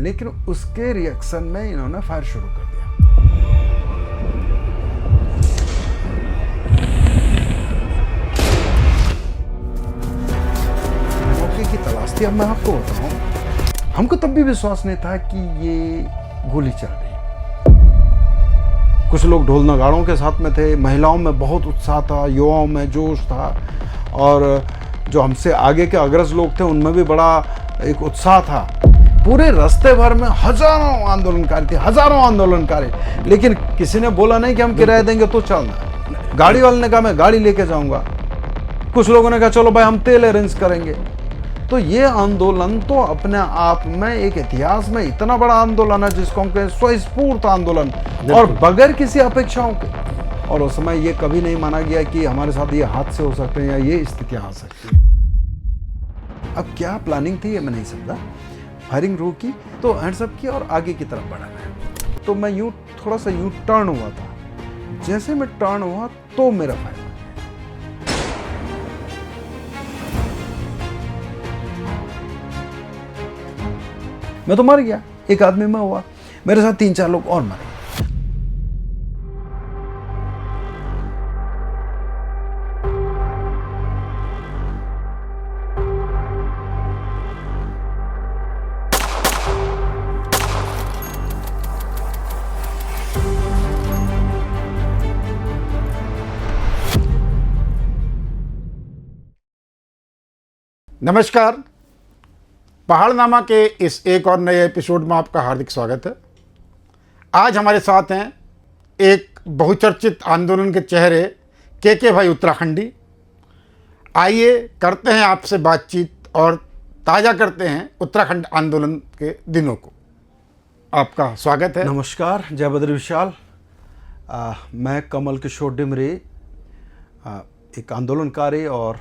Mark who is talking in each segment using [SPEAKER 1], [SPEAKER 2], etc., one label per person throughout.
[SPEAKER 1] लेकिन उसके रिएक्शन में इन्होंने फायर शुरू कर दिया। मौके की तलाश थी। अब मैं आपको बताऊं, हमको तब भी विश्वास नहीं था कि ये गोली चल रही। कुछ लोग ढोल नगाड़ों के साथ में थे, महिलाओं में बहुत उत्साह था, युवाओं में जोश था, और जो हमसे आगे के अग्रज लोग थे उनमें भी बड़ा एक उत्साह था। पूरे रास्ते भर में हजारों आंदोलनकारी, लेकिन किसी ने बोला नहीं कि हम किराया देंगे तो चलना। गाड़ी वाले ने कहा मैं गाड़ी लेके जाऊंगा, कुछ लोगों ने कहा चलो भाई हम तेल अरेंज करेंगे। तो ये आंदोलन तो अपने आप में एक इतिहास में इतना बड़ा आंदोलन है जिसको हम कहें स्वस्फूर्त आंदोलन, और बगैर किसी अपेक्षाओं के। और उस समय ये कभी नहीं माना गया कि हमारे साथ ये हादसे हो सकते हैं या ये स्थितियां आ सकती हैं। अब क्या प्लानिंग थी ये मैं नहीं समझा। फायरिंग रोकी तो हैंड्स अप किया और आगे की तरफ बढ़ा मैं। तो मैं यूं थोड़ा सा यूं टर्न हुआ था। जैसे मैं टर्न हुआ तो मेरा फायर, मैं तो मर गया। एक आदमी में हुआ, मेरे साथ 3-4 लोग और मरे।
[SPEAKER 2] नमस्कार, पहाड़नामा के इस एक और नए एपिसोड में आपका हार्दिक स्वागत है। आज हमारे साथ हैं एक बहुचर्चित आंदोलन के चेहरे के भाई उत्तराखंडी। आइए करते हैं आपसे बातचीत और ताज़ा करते हैं उत्तराखंड आंदोलन के दिनों को। आपका स्वागत है।
[SPEAKER 1] नमस्कार, जय बद्र विशाल। मैं कमल किशोर डिमरी, एक आंदोलनकारी, और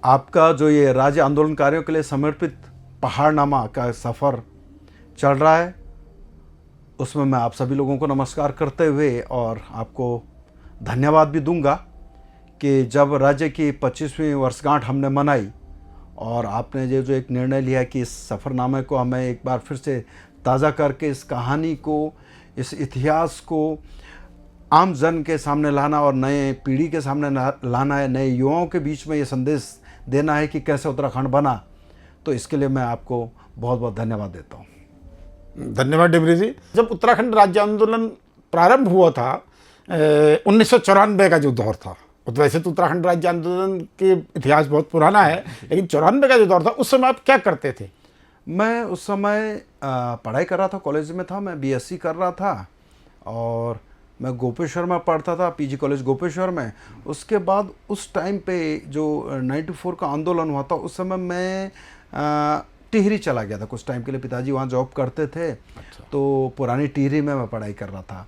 [SPEAKER 1] आपका जो ये राज्य आंदोलनकारियों के लिए समर्पित पहाड़नामा का सफ़र चल रहा है, उसमें मैं आप सभी लोगों को नमस्कार करते हुए और आपको धन्यवाद भी दूंगा कि जब राज्य की 25वीं वर्षगांठ हमने मनाई और आपने ये जो एक निर्णय लिया कि इस सफ़रनामे को हमें एक बार फिर से ताज़ा करके इस कहानी को, इस इतिहास को आम जन के सामने लाना और नए पीढ़ी के सामने लाना है, नए युवाओं के बीच में ये संदेश देना है कि कैसे उत्तराखंड बना। तो इसके लिए मैं आपको बहुत बहुत धन्यवाद देता हूँ।
[SPEAKER 2] धन्यवाद डिमरी जी। जब उत्तराखंड राज्य आंदोलन प्रारंभ हुआ था 1994 का जो दौर था, तो वैसे तो उत्तराखंड राज्य आंदोलन के इतिहास बहुत पुराना है, लेकिन 94 का जो दौर था उस समय आप क्या करते थे?
[SPEAKER 1] मैं उस समय पढ़ाई कर रहा था, कॉलेज में था, मैं बीएससी कर रहा था और मैं गोपेश्वर में पढ़ता था, पीजी कॉलेज गोपेश्वर में। उसके बाद उस टाइम पे जो 94 का आंदोलन हुआ था उस समय मैं टिहरी चला गया था कुछ टाइम के लिए। पिताजी वहाँ जॉब करते थे। अच्छा। तो पुरानी टिहरी में मैं पढ़ाई कर रहा था।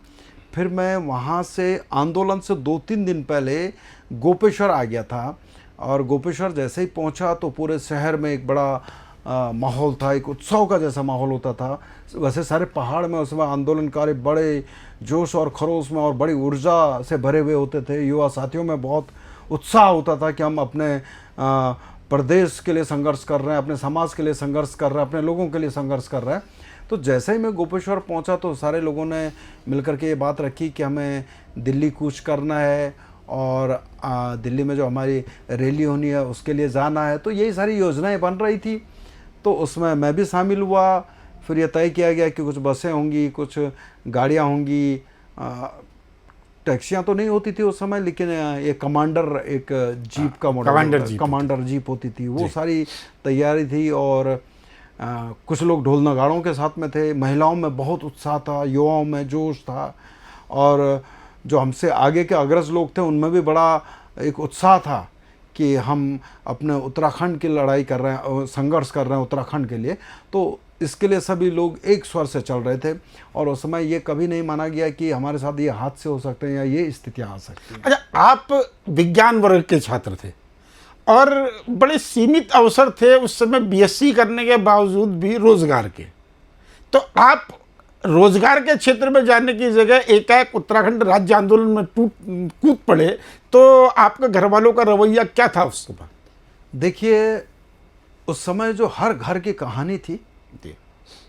[SPEAKER 1] फिर मैं वहाँ से आंदोलन से 2-3 दिन पहले गोपेश्वर आ गया था, और गोपेश्वर जैसे ही पहुँचा तो पूरे शहर में एक बड़ा माहौल था, एक उत्सव का जैसा माहौल होता था। वैसे सारे पहाड़ में उस समय आंदोलनकारी बड़े जोश और खरोश में और बड़ी ऊर्जा से भरे हुए होते थे। युवा साथियों में बहुत उत्साह होता था कि हम अपने प्रदेश के लिए संघर्ष कर रहे हैं, अपने समाज के लिए संघर्ष कर रहे हैं, अपने लोगों के लिए संघर्ष कर रहे हैं। तो जैसे ही मैं गोपेश्वर पहुंचा तो सारे लोगों ने मिलकर के ये बात रखी कि हमें दिल्ली कूच करना है और दिल्ली में जो हमारी रैली होनी है उसके लिए जाना है। तो यही सारी योजनाएं बन रही थी। तो उसमें मैं भी शामिल हुआ। फिर ये तय किया गया कि कुछ बसें होंगी, कुछ गाड़ियाँ होंगी, टैक्सियाँ तो नहीं होती थी उस समय, लेकिन ये कमांडर एक जीप का मॉडल, कमांडर जीप होती थी, वो सारी तैयारी थी। और कुछ लोग ढोल नगाड़ों के साथ में थे, महिलाओं में बहुत उत्साह था, युवाओं में जोश था, और जो हमसे आगे के अग्रज लोग थे उनमें भी बड़ा एक उत्साह था कि हम अपने उत्तराखंड की लड़ाई कर रहे हैं, संघर्ष कर रहे हैं उत्तराखंड के लिए। तो इसके लिए सभी लोग एक स्वर से चल रहे थे, और उस समय ये कभी नहीं माना गया कि हमारे साथ ये हादसे हो सकते हैं या ये स्थितियां आ सकती हैं।
[SPEAKER 2] अच्छा, आप विज्ञान वर्ग के छात्र थे और बड़े सीमित अवसर थे उस समय बीएससी करने के बावजूद भी रोजगार के। तो आप रोजगार के क्षेत्र में जाने की जगह एकाएक उत्तराखंड राज्य आंदोलन में कूद पड़े, तो आपके घर वालों का रवैया क्या था उस समय?
[SPEAKER 1] देखिए, उस समय जो हर घर की कहानी थी,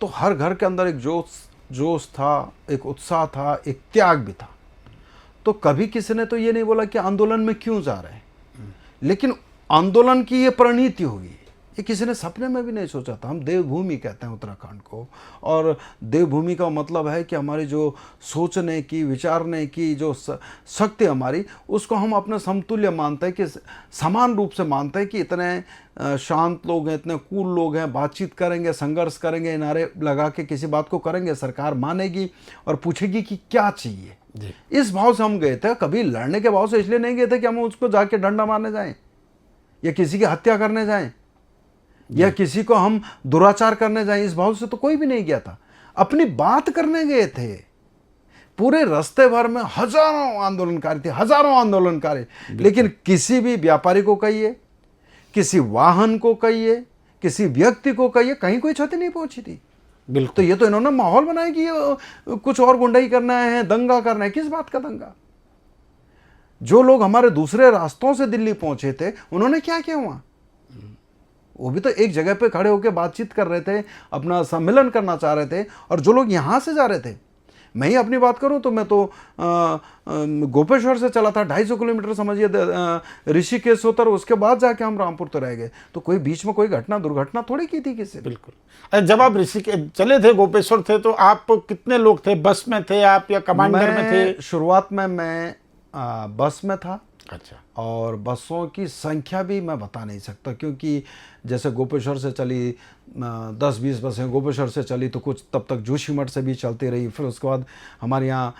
[SPEAKER 1] तो हर घर के अंदर एक जोश था, एक उत्साह था, एक त्याग भी था। तो कभी किसी ने तो ये नहीं बोला कि आंदोलन में क्यों जा रहे हैं, लेकिन आंदोलन की ये परिणति होगी, ये किसी ने सपने में भी नहीं सोचा था। हम देवभूमि कहते हैं उत्तराखंड को, और देवभूमि का मतलब है कि हमारी जो सोचने की, विचारने की जो शक्ति हमारी, उसको हम अपने समतुल्य मानते हैं, कि समान रूप से मानते हैं कि इतने शांत लोग हैं, इतने कूल लोग हैं, बातचीत करेंगे, संघर्ष करेंगे, नारे लगा के किसी बात को करेंगे, सरकार मानेगी और पूछेगी कि क्या चाहिए। इस भाव से हम गए थे, कभी लड़ने के भाव से इसलिए नहीं गए थे कि हम उसको जाके डंडा मारने जाएं, या किसी की हत्या करने जाएं, या किसी को हम दुराचार करने जाएं। इस भाव से तो कोई भी नहीं गया था, अपनी बात करने गए थे। पूरे रास्ते भर में हजारों आंदोलनकारी थे, हजारों आंदोलनकारी, लेकिन किसी भी व्यापारी को कहिए, किसी वाहन को कहिए, किसी व्यक्ति को कहिए, कहीं कोई क्षति नहीं पहुंची थी।
[SPEAKER 2] बिल्कुल।
[SPEAKER 1] तो ये तो इन्होंने माहौल बनाया कि कुछ और गुंडाई करना है, दंगा करना है। किस बात का दंगा? जो लोग हमारे दूसरे रास्तों से दिल्ली पहुंचे थे, उन्होंने क्या किया वहां? वो भी तो एक जगह पे खड़े होकर बातचीत कर रहे थे, अपना सम्मेलन करना चाह रहे थे। और जो लोग यहां से जा रहे थे, मैं ही अपनी बात करूं तो मैं तो गोपेश्वर से चला था 250 किलोमीटर समझिए, ऋषिकेश होकर उसके बाद जाके हम रामपुर तो रह गए। तो कोई बीच में कोई दुर्घटना थोड़ी की थी किसी।
[SPEAKER 2] बिल्कुल। जब आप ऋषिकेश चले थे, गोपेश्वर थे, तो आप कितने लोग थे? बस में थे आप या कमांडर में थे? शुरुआत में
[SPEAKER 1] मैं बस में था।
[SPEAKER 2] अच्छा।
[SPEAKER 1] और बसों की संख्या भी मैं बता नहीं सकता, क्योंकि जैसे गोपेश्वर से चली 10-20 बसें गोपेश्वर से चली, तो कुछ तब तक जोशीमठ से भी चलती रही। फिर उसके बाद हमारे यहाँ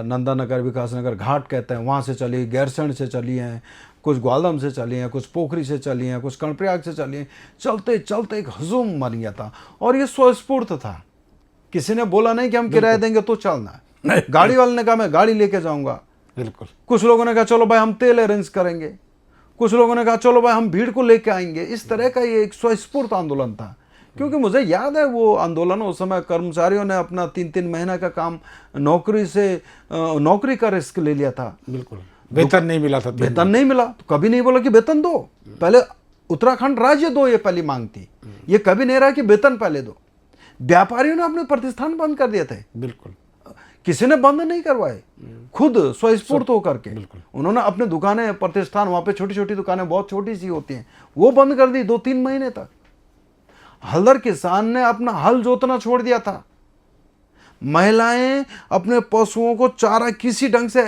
[SPEAKER 1] नंदानगर, विकासनगर घाट कहते हैं, वहाँ से चली, गैरसैंण से चली हैं, कुछ ग्वालदम से चली हैं, कुछ पोखरी से चली हैं, कुछ कर्णप्रयाग से चली हैं। चलते चलते एक हजूम बन गया था, और ये स्वस्फूर्त था। किसी ने बोला नहीं कि हम किराया देंगे तो चलना। गाड़ी वाले ने कहा मैं गाड़ी लेके जाऊँगा।
[SPEAKER 2] बिल्कुल।
[SPEAKER 1] कुछ लोगों ने कहा चलो भाई हम तेल अरेंज करेंगे, कुछ लोगों ने कहा चलो भाई हम भीड़ को लेके आएंगे। इस तरह का ये एक स्वस्फूर्त आंदोलन था। क्योंकि मुझे याद है वो आंदोलन, उस समय कर्मचारियों ने अपना 3-3 महीना का काम नौकरी का रिस्क ले लिया था।
[SPEAKER 2] बिल्कुल। वेतन नहीं मिला था।
[SPEAKER 1] वेतन नहीं मिला तो कभी नहीं बोला कि वेतन दो, पहले उत्तराखंड राज्य दो, ये पहली मांग थी। ये कभी नहीं रहा कि वेतन पहले दो। व्यापारियों ने अपने प्रतिष्ठान बंद कर दिए थे।
[SPEAKER 2] बिल्कुल।
[SPEAKER 1] किसी ने बंद नहीं करवाए, खुद स्वस्फूर्त होकर के उन्होंने अपने दुकानें, प्रतिष्ठान, वहां पे छोटी छोटी दुकानें बहुत छोटी सी होती हैं, वो बंद कर दी 2-3 महीने तक। हल्दर किसान ने अपना हल जोतना छोड़ दिया था। महिलाएं अपने पशुओं को चारा किसी ढंग से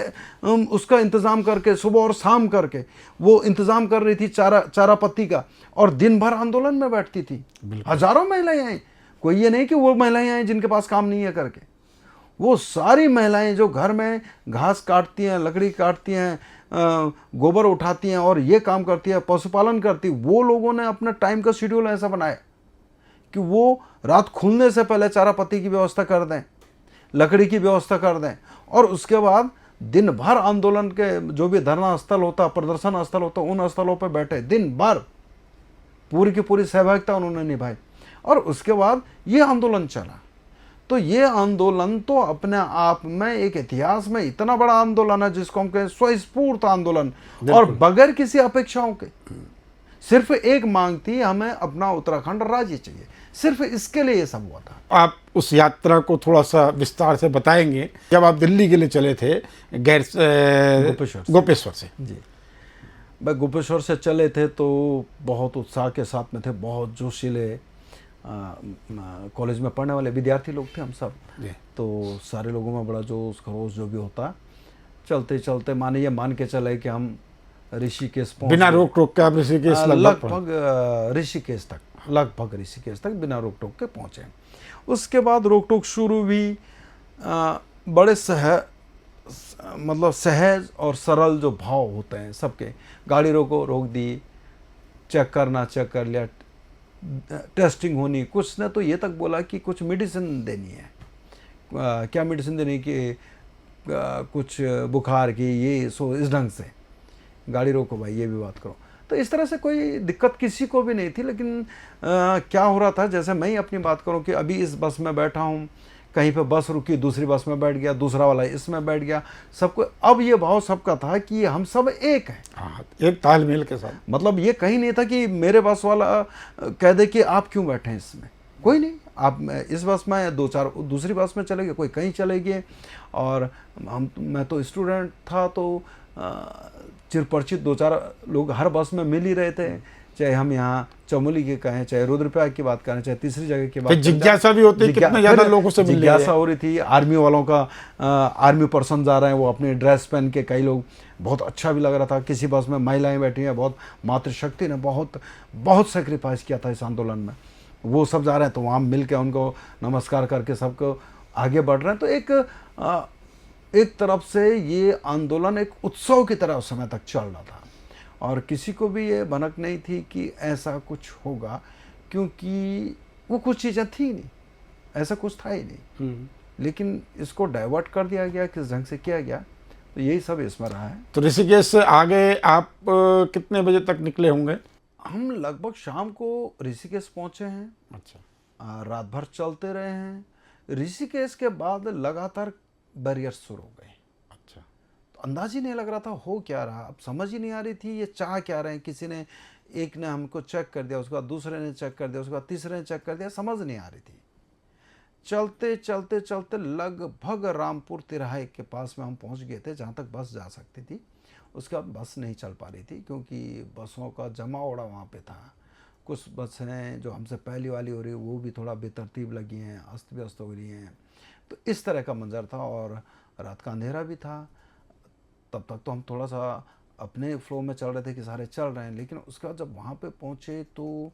[SPEAKER 1] उसका इंतजाम करके, सुबह और शाम करके वो इंतजाम कर रही थी चारा पत्ती का, और दिन भर आंदोलन में बैठती थी। हजारों महिलाएं आई, कोई ये नहीं कि वो महिलाएं आई जिनके पास काम नहीं है करके। वो सारी महिलाएं जो घर में घास काटती हैं, लकड़ी काटती हैं, गोबर उठाती हैं और ये काम करती है, पशुपालन करती, वो लोगों ने अपना टाइम का शेड्यूल ऐसा बनाया कि वो रात खुलने से पहले चारा पत्ती की व्यवस्था कर दें, लकड़ी की व्यवस्था कर दें, और उसके बाद दिन भर आंदोलन के जो भी धरना स्थल होता, प्रदर्शन स्थल होता, उन स्थलों पर बैठे दिन भर पूरी की पूरी सहभागिता उन्होंने निभाई। और उसके बाद ये आंदोलन चला। तो ये आंदोलन तो अपने आप में एक इतिहास में इतना बड़ा आंदोलन है जिसको हम कहें स्वस्फूर्त आंदोलन, और बगैर किसी अपेक्षाओं के। सिर्फ एक मांग थी, हमें अपना उत्तराखंड राज्य चाहिए, सिर्फ इसके लिए ये सब हुआ था।
[SPEAKER 2] आप उस यात्रा को थोड़ा सा विस्तार से बताएंगे। जब आप दिल्ली के लिए चले थे गोपेश्वर से
[SPEAKER 1] जी, भाई गोपेश्वर से चले थे तो बहुत उत्साह के साथ में थे, बहुत जोशीले कॉलेज में पढ़ने वाले विद्यार्थी लोग थे हम सब। तो सारे लोगों में बड़ा जोश खरोश जो भी होता, चलते चलते मान के चले कि हम ऋषिकेश पहुंच,
[SPEAKER 2] बिना रोक टोक के आप ऋषिकेश
[SPEAKER 1] लगभग ऋषिकेश तक बिना रोक टोक के पहुंचे। उसके बाद रोक टोक शुरू हुई। बड़े सहज और सरल जो भाव होते हैं सबके, गाड़ी रोक दी, चेक कर लिया, टेस्टिंग होनी। कुछ ने तो ये तक बोला कि कुछ मेडिसिन देनी है। क्या मेडिसिन देनी कि कुछ बुखार की, ये सो इस ढंग से गाड़ी रोको भाई, ये भी बात करो। तो इस तरह से कोई दिक्कत किसी को भी नहीं थी। लेकिन क्या हो रहा था, जैसे मैं ही अपनी बात करूं कि अभी इस बस में बैठा हूं, कहीं पे बस रुकी, दूसरी बस में बैठ गया, दूसरा वाला इसमें बैठ गया, सबको अब ये भाव सबका था कि हम सब एक हैं।
[SPEAKER 2] एक तालमेल के साथ।
[SPEAKER 1] मतलब ये कहीं नहीं था कि मेरे बस वाला कह दे कि आप क्यों बैठे हैं इसमें, कोई नहीं, आप इस बस में 2-4 दूसरी बस में चले गए, कोई कहीं चले गए। और मैं तो स्टूडेंट था, तो चिरपरिचित 2-4 लोग हर बस में मिल ही रहे थे, चाहे हम यहाँ चमोली के कहें, चाहे रुद्रप्रयाग की बात करें, चाहे तीसरी जगह की बात करें।
[SPEAKER 2] जिज्ञासा भी होती है, कितने ज़्यादा लोगों से मिल रहे हैं।
[SPEAKER 1] जिज्ञासा हो रही थी। आर्मी वालों का आर्मी पर्सन जा रहे हैं, वो अपनी ड्रेस पहन के, कई लोग, बहुत अच्छा भी लग रहा था। किसी बस में महिलाएं बैठी हैं, बहुत मातृशक्ति ने बहुत बहुत सेक्रीफाइस किया था इस आंदोलन में। वो सब जा रहे हैं, तो वहाँ मिल के उनको नमस्कार करके सबको आगे बढ़ रहे हैं। तो एक तरफ से ये आंदोलन एक उत्सव की तरह उस समय तक चल रहा था, और किसी को भी ये भनक नहीं थी कि ऐसा कुछ होगा, क्योंकि वो कुछ चीज़ें थी नहीं, ऐसा कुछ था ही नहीं। लेकिन इसको डाइवर्ट कर दिया गया, किस ढंग से किया गया, तो यही सब इसमें रहा है।
[SPEAKER 2] तो ऋषिकेश से आगे आप कितने बजे तक निकले होंगे?
[SPEAKER 1] हम लगभग शाम को ऋषिकेश पहुंचे हैं।
[SPEAKER 2] अच्छा।
[SPEAKER 1] रात भर चलते रहे हैं। ऋषिकेश के बाद लगातार बैरियर शुरू हो गए।
[SPEAKER 2] अच्छा।
[SPEAKER 1] तो अंदाज ही नहीं लग रहा था हो क्या रहा, अब समझ ही नहीं आ रही थी ये चाह क्या रहे हैं। किसी ने, एक ने हमको चेक कर दिया, उसके बाद दूसरे ने चेक कर दिया, उसके बाद तीसरे ने चेक कर दिया, समझ नहीं आ रही थी। चलते चलते चलते लगभग रामपुर तिराहे के पास में हम पहुंच गए थे, जहाँ तक बस जा सकती थी। उसके बाद बस नहीं चल पा रही थी, क्योंकि बसों का जमावड़ा वहाँ पे था। कुछ बसें जो हमसे पहली वाली हो रही वो भी थोड़ा बेतरतीब लगी हैं, अस्त व्यस्त हो रही हैं। तो इस तरह का मंजर था, और रात का अंधेरा भी था। तब तक तो हम थोड़ा सा अपने फ्लो में चल रहे थे कि सारे चल रहे हैं, लेकिन उसके बाद जब वहाँ पे पहुँचे तो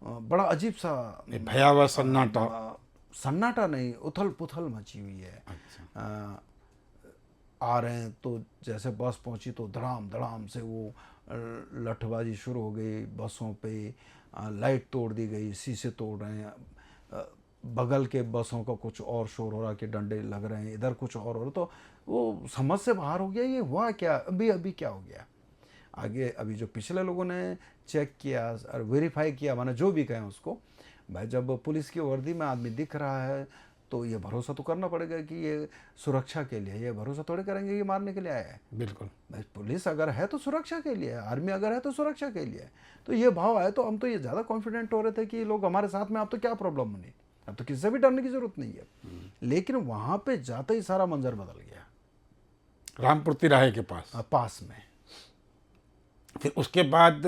[SPEAKER 1] बड़ा अजीब सा,
[SPEAKER 2] भयावह सन्नाटा।
[SPEAKER 1] सन्नाटा नहीं, उथल पुथल मची हुई है।
[SPEAKER 2] अच्छा।
[SPEAKER 1] आ रहे हैं तो जैसे बस पहुंची तो धड़ाम धड़ाम से वो लठबाजी शुरू हो गई बसों पे। लाइट तोड़ दी गई, शीशे तोड़ रहे हैं। बगल के बसों का कुछ और शोर हो रहा कि डंडे लग रहे हैं, इधर कुछ और हो रहा। तो वो समझ से बाहर हो गया, ये हुआ क्या, अभी क्या हो गया। आगे अभी जो पिछले लोगों ने चेक किया और वेरीफाई किया, माने जो भी कहें उसको, भाई जब पुलिस की वर्दी में आदमी दिख रहा है तो ये भरोसा तो करना पड़ेगा कि ये सुरक्षा के लिए, ये भरोसा थोड़े करेंगे ये मारने के लिए आया है।
[SPEAKER 2] बिल्कुल।
[SPEAKER 1] भाई पुलिस अगर है तो सुरक्षा के लिए है, आर्मी अगर है तो सुरक्षा के लिए है। तो ये भाव आए तो हम तो ये ज़्यादा कॉन्फिडेंट हो रहे थे कि लोग हमारे साथ में, अब तो क्या प्रॉब्लम नहीं, अब तो किसी से भी डरने की जरूरत नहीं है। लेकिन वहाँ पे जाते ही सारा मंजर बदल गया।
[SPEAKER 2] रामपुर तिराहे के
[SPEAKER 1] पास में
[SPEAKER 2] फिर उसके बाद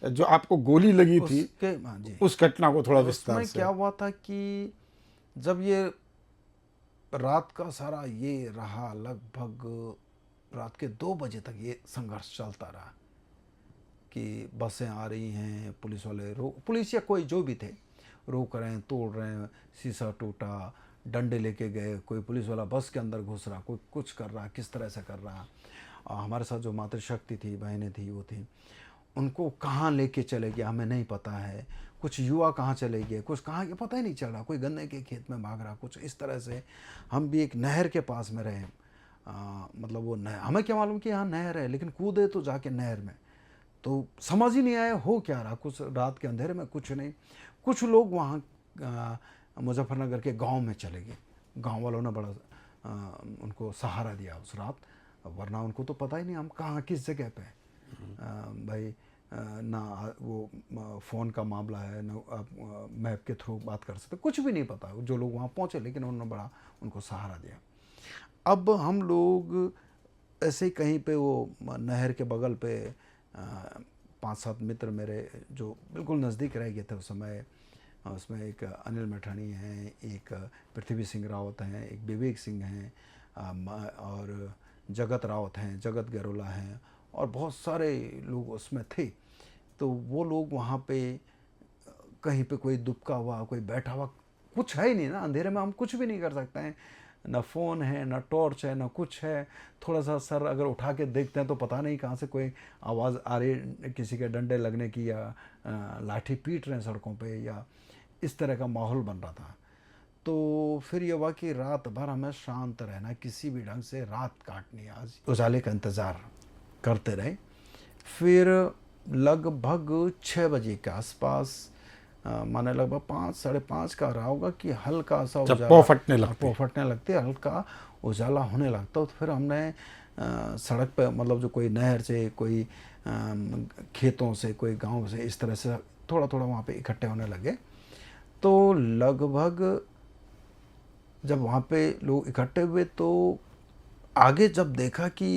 [SPEAKER 2] जो आपको गोली लगी थी,
[SPEAKER 1] हाँ जी,
[SPEAKER 2] उस घटना को थोड़ा विस्तार से।
[SPEAKER 1] क्या हुआ था कि जब ये रात का सारा ये रहा, लगभग रात के 2 बजे तक ये संघर्ष चलता रहा कि बसें आ रही हैं, पुलिस वाले पुलिस या कोई जो भी थे रोक रहे हैं, तोड़ रहे हैं, शीशा टूटा, डंडे लेके गए, कोई पुलिस वाला बस के अंदर घुस रहा, कोई कुछ कर रहा, किस तरह से कर रहा। हमारे साथ जो मातृशक्ति थी, बहनें थी, वो थी, उनको कहाँ लेके चले गया हमें नहीं पता है। कुछ युवा कहाँ चले गए, कुछ कहाँ के पता ही नहीं चल रहा, कोई गन्ने के खेत में भाग रहा, कुछ इस तरह से। हम भी एक नहर के पास में रहे, मतलब वो नहर, हमें क्या मालूम कि यहाँ नहर है, लेकिन कूदे तो जाके नहर में, तो समझ ही नहीं आया हो क्या रहा। कुछ रात के अंधेरे में कुछ नहीं। कुछ लोग वहाँ मुजफ्फरनगर के गांव में चले गए, गांव वालों ने बड़ा उनको सहारा दिया उस रात, वरना उनको तो पता ही नहीं हम कहाँ किस जगह पे भाई। ना वो फ़ोन का मामला है, ना आप मैप के थ्रू बात कर सकते, कुछ भी नहीं पता जो लोग वहाँ पहुँचे, लेकिन उन्होंने बड़ा उनको सहारा दिया। अब हम लोग ऐसे ही कहीं पे वो नहर के बगल पे 5-7 मित्र मेरे जो बिल्कुल नज़दीक रह गए थे उस समय, उसमें एक अनिल मैठानी हैं, एक पृथ्वी सिंह रावत हैं, एक विवेक सिंह हैं, और जगत रावत हैं, जगत गैरोला हैं, और बहुत सारे लोग उसमें थे। तो वो लोग वहाँ पे कहीं पे कोई दुबका हुआ, कोई बैठा हुआ, कुछ है ही नहीं ना, अंधेरे में हम कुछ भी नहीं कर सकते हैं, ना फ़ोन है, ना टॉर्च है, ना कुछ है। थोड़ा सा सर अगर उठा के देखते हैं तो पता नहीं कहाँ से कोई आवाज़ आ रही, किसी के डंडे लगने की, या लाठी पीट रहे हैं सड़कों पे, या इस तरह का माहौल बन रहा था। तो फिर ये हुआ कि रात भर हमें शांत रहना, किसी भी ढंग से रात काटनी, आज उजाले का इंतज़ार करते रहे। फिर लगभग 6 बजे के आसपास, माने लगभग 5-5:30 का रहा होगा कि हल्का सा उजाला
[SPEAKER 2] पौ फटने
[SPEAKER 1] लगती, हल्का उजाला होने लगता। तो फिर हमने सड़क पे, मतलब जो कोई नहर से, कोई खेतों से, कोई गांव से, इस तरह से थोड़ा थोड़ा वहाँ पे इकट्ठे होने लगे। तो लगभग जब वहाँ पे लोग इकट्ठे हुए तो आगे जब देखा कि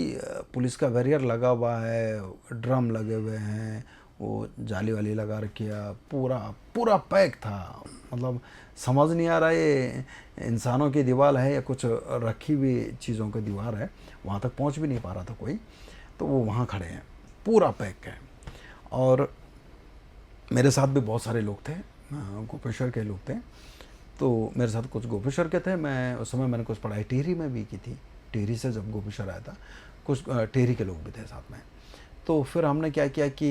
[SPEAKER 1] पुलिस का बैरियर लगा हुआ है, ड्रम लगे हुए हैं, वो जाली वाली लगा रखी है, पूरा पूरा पैक था। मतलब समझ नहीं आ रहा ये इंसानों की दीवार है या कुछ रखी हुई चीज़ों की दीवार है, वहाँ तक पहुँच भी नहीं पा रहा था कोई। तो वो वहाँ खड़े हैं, पूरा पैक है। और मेरे साथ भी बहुत सारे लोग थे, गोपेश्वर के लोग थे। तो मेरे साथ कुछ गोपेश्वर के थे, मैं उस समय मैंने कुछ पढ़ाई टिहरी में भी की थी। टिहरी से जब गोपेश्वर आया था, कुछ टिहरी के लोग भी थे साथ में। तो फिर हमने क्या किया कि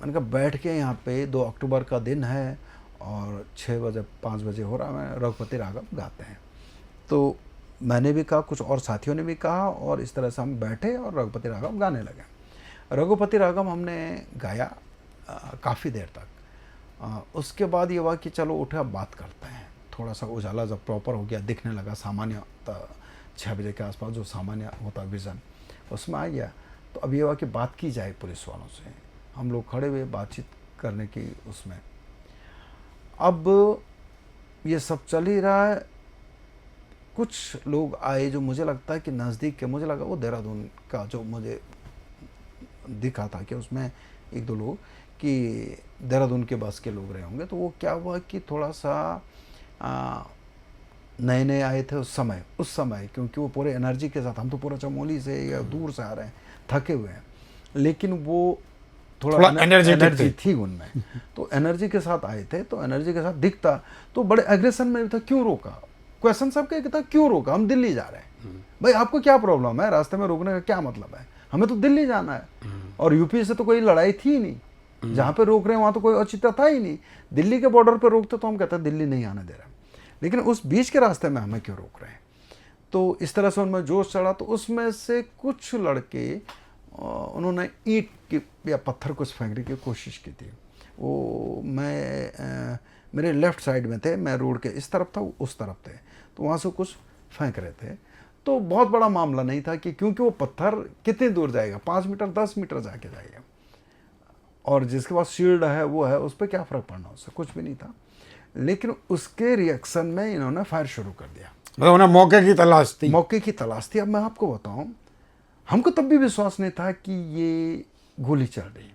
[SPEAKER 1] मैंने कहा बैठ के यहाँ पे 2 अक्टूबर का दिन है और 6 बजे 5 बजे हो रहा है, रघुपति राघव गाते हैं। तो मैंने भी कहा, कुछ और साथियों ने भी कहा, और इस तरह से हम बैठे और रघुपति राघव गाने लगे। रघुपति राघव हमने गाया काफ़ी देर तक। उसके बाद ये हुआ कि चलो उठे अब बात करते हैं। थोड़ा सा उजाला जब प्रॉपर हो गया, दिखने लगा, सामान्य 6 बजे के आसपास जो सामान्य होता विज़न उसमें आ गया। तो अब ये हुआ कि बात की जाए पुलिस वालों से। हम लोग खड़े हुए बातचीत करने की उसमें। अब ये सब चल ही रहा है। कुछ लोग आए जो मुझे लगता है कि नज़दीक के, मुझे लगा वो देहरादून का जो मुझे दिखा था कि उसमें 1-2 लोग कि देहरादून के बस के लोग रहे होंगे। तो वो क्या हुआ कि थोड़ा सा नए नए आए थे उस समय, क्योंकि वो पूरे एनर्जी के साथ, हम तो पूरा चमोली से या दूर से आ रहे हैं, थके हुए हैं, लेकिन वो थोड़ा एनर्जी थी उनमें। तो एनर्जी के साथ आए थे, तो एनर्जी के साथ दिखता तो बड़े एग्रेशन में था, क्यों रोका? क्वेश्चन सबके था, क्यों रोका? हम दिल्ली जा रहे हैं। भाई आपको क्या प्रॉब्लम है? रास्ते में रोकने का क्या मतलब है? हमें तो दिल्ली जाना है। और यूपी से तो कोई लड़ाई थी नहीं, जहाँ पे रोक रहे हैं वहाँ तो कोई औचित्य था ही नहीं। दिल्ली के बॉर्डर पे रोकते तो हम कहते दिल्ली नहीं आने दे रहा, लेकिन उस बीच के रास्ते में हमें क्यों रोक रहे हैं? तो इस तरह से उनमें जोश चढ़ा। तो उसमें से कुछ लड़के उन्होंने ईंट की या पत्थर कुछ फेंकने की कोशिश की थी। वो मेरे लेफ़्ट साइड में थे, मैं रोड के इस तरफ था, उस तरफ थे, तो वहाँ से कुछ फेंक रहे थे। तो बहुत बड़ा मामला नहीं था कि क्योंकि वो पत्थर कितनी दूर जाएगा, 5 मीटर 10 मीटर जाके जाएगा, और जिसके पास शील्ड है वो है, उस पर क्या फ़र्क पड़ना, उससे कुछ भी नहीं था। लेकिन उसके रिएक्शन में इन्होंने फायर शुरू कर दिया।
[SPEAKER 2] मतलब उन्हें मौके की तलाश थी। अब मैं आपको बताऊं, हमको तब भी विश्वास नहीं था कि ये गोली चल रही।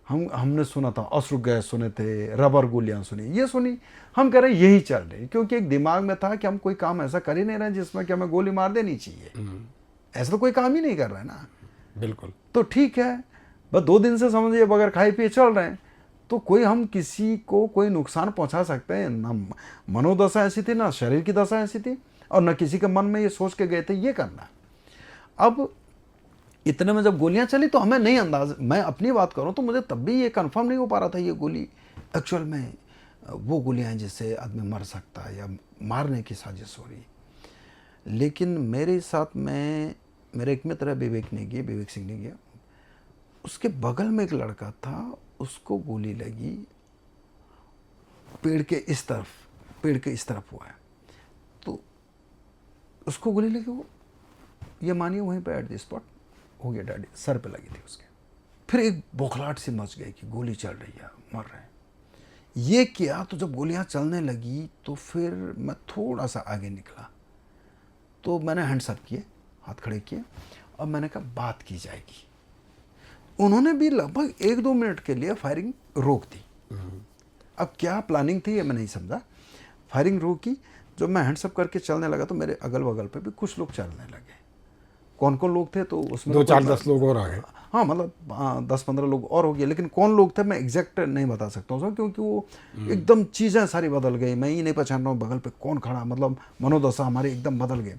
[SPEAKER 2] हमने सुना था अश्रु गैस सुने थे, रबर गोलियां सुनी, ये सुनी, हम कह रहे यही चल रही, क्योंकि एक दिमाग में था कि हम कोई काम ऐसा कर ही नहीं रहे जिसमें कि हमें गोली मार देनी चाहिए। ऐसा तो कोई काम ही नहीं कर रहा है ना। बिल्कुल।
[SPEAKER 1] तो ठीक है, बस 2 दिन से समझिए बगैर खाए पिए चल रहे हैं, तो कोई हम किसी को कोई नुकसान पहुंचा सकते हैं ना? मनोदशा ऐसी थी, ना शरीर की दशा ऐसी थी, और न किसी के मन में ये सोच के गए थे ये करना। अब इतने में जब गोलियां चली तो हमें नहीं अंदाज, मैं अपनी बात करूं तो मुझे तब भी ये कंफर्म नहीं हो पा रहा था ये गोली एक्चुअल में वो गोलियां हैं जिससे आदमी मर सकता है या मारने की साजिश हो रही। लेकिन मेरे साथ में मेरे एक मित्र है विवेक सिंह नेगी, उसके बगल में एक लड़का था, उसको गोली लगी पेड़ के इस तरफ हुआ है, तो उसको गोली लगी, वो ये मानिए वहीं पे एट द स्पॉट हो गया, डैडी सर पे लगी थी उसके। फिर एक बौखलाहट सी मच गई कि गोली चल रही है, मर रहे हैं। ये किया तो जब गोलियां चलने लगी तो फिर मैं थोड़ा सा आगे निकला, तो मैंने हैंड्स अप किए, हाथ खड़े किए, और मैंने कहा बात की जाएगी। उन्होंने भी लगभग 1-2 मिनट के लिए फायरिंग रोक दी। अब क्या प्लानिंग थी ये मैं नहीं समझा। फायरिंग रोकी। जब मैं हैंड्स अप करके चलने लगा तो मेरे अगल बगल पे भी कुछ लोग चलने लगे। कौन कौन लोग थे तो उसमें
[SPEAKER 2] 2-4-10 लोग और आ गए।
[SPEAKER 1] हाँ, मतलब 10-15 लोग और हो गए, लेकिन कौन लोग थे मैं एग्जैक्ट नहीं बता सकता हूँ, क्योंकि वो एकदम चीज़ें सारी बदल गई। मैं ही नहीं पहचान रहा हूँ बगल पे कौन खड़ा, मतलब मनोदशा हमारी एकदम बदल गई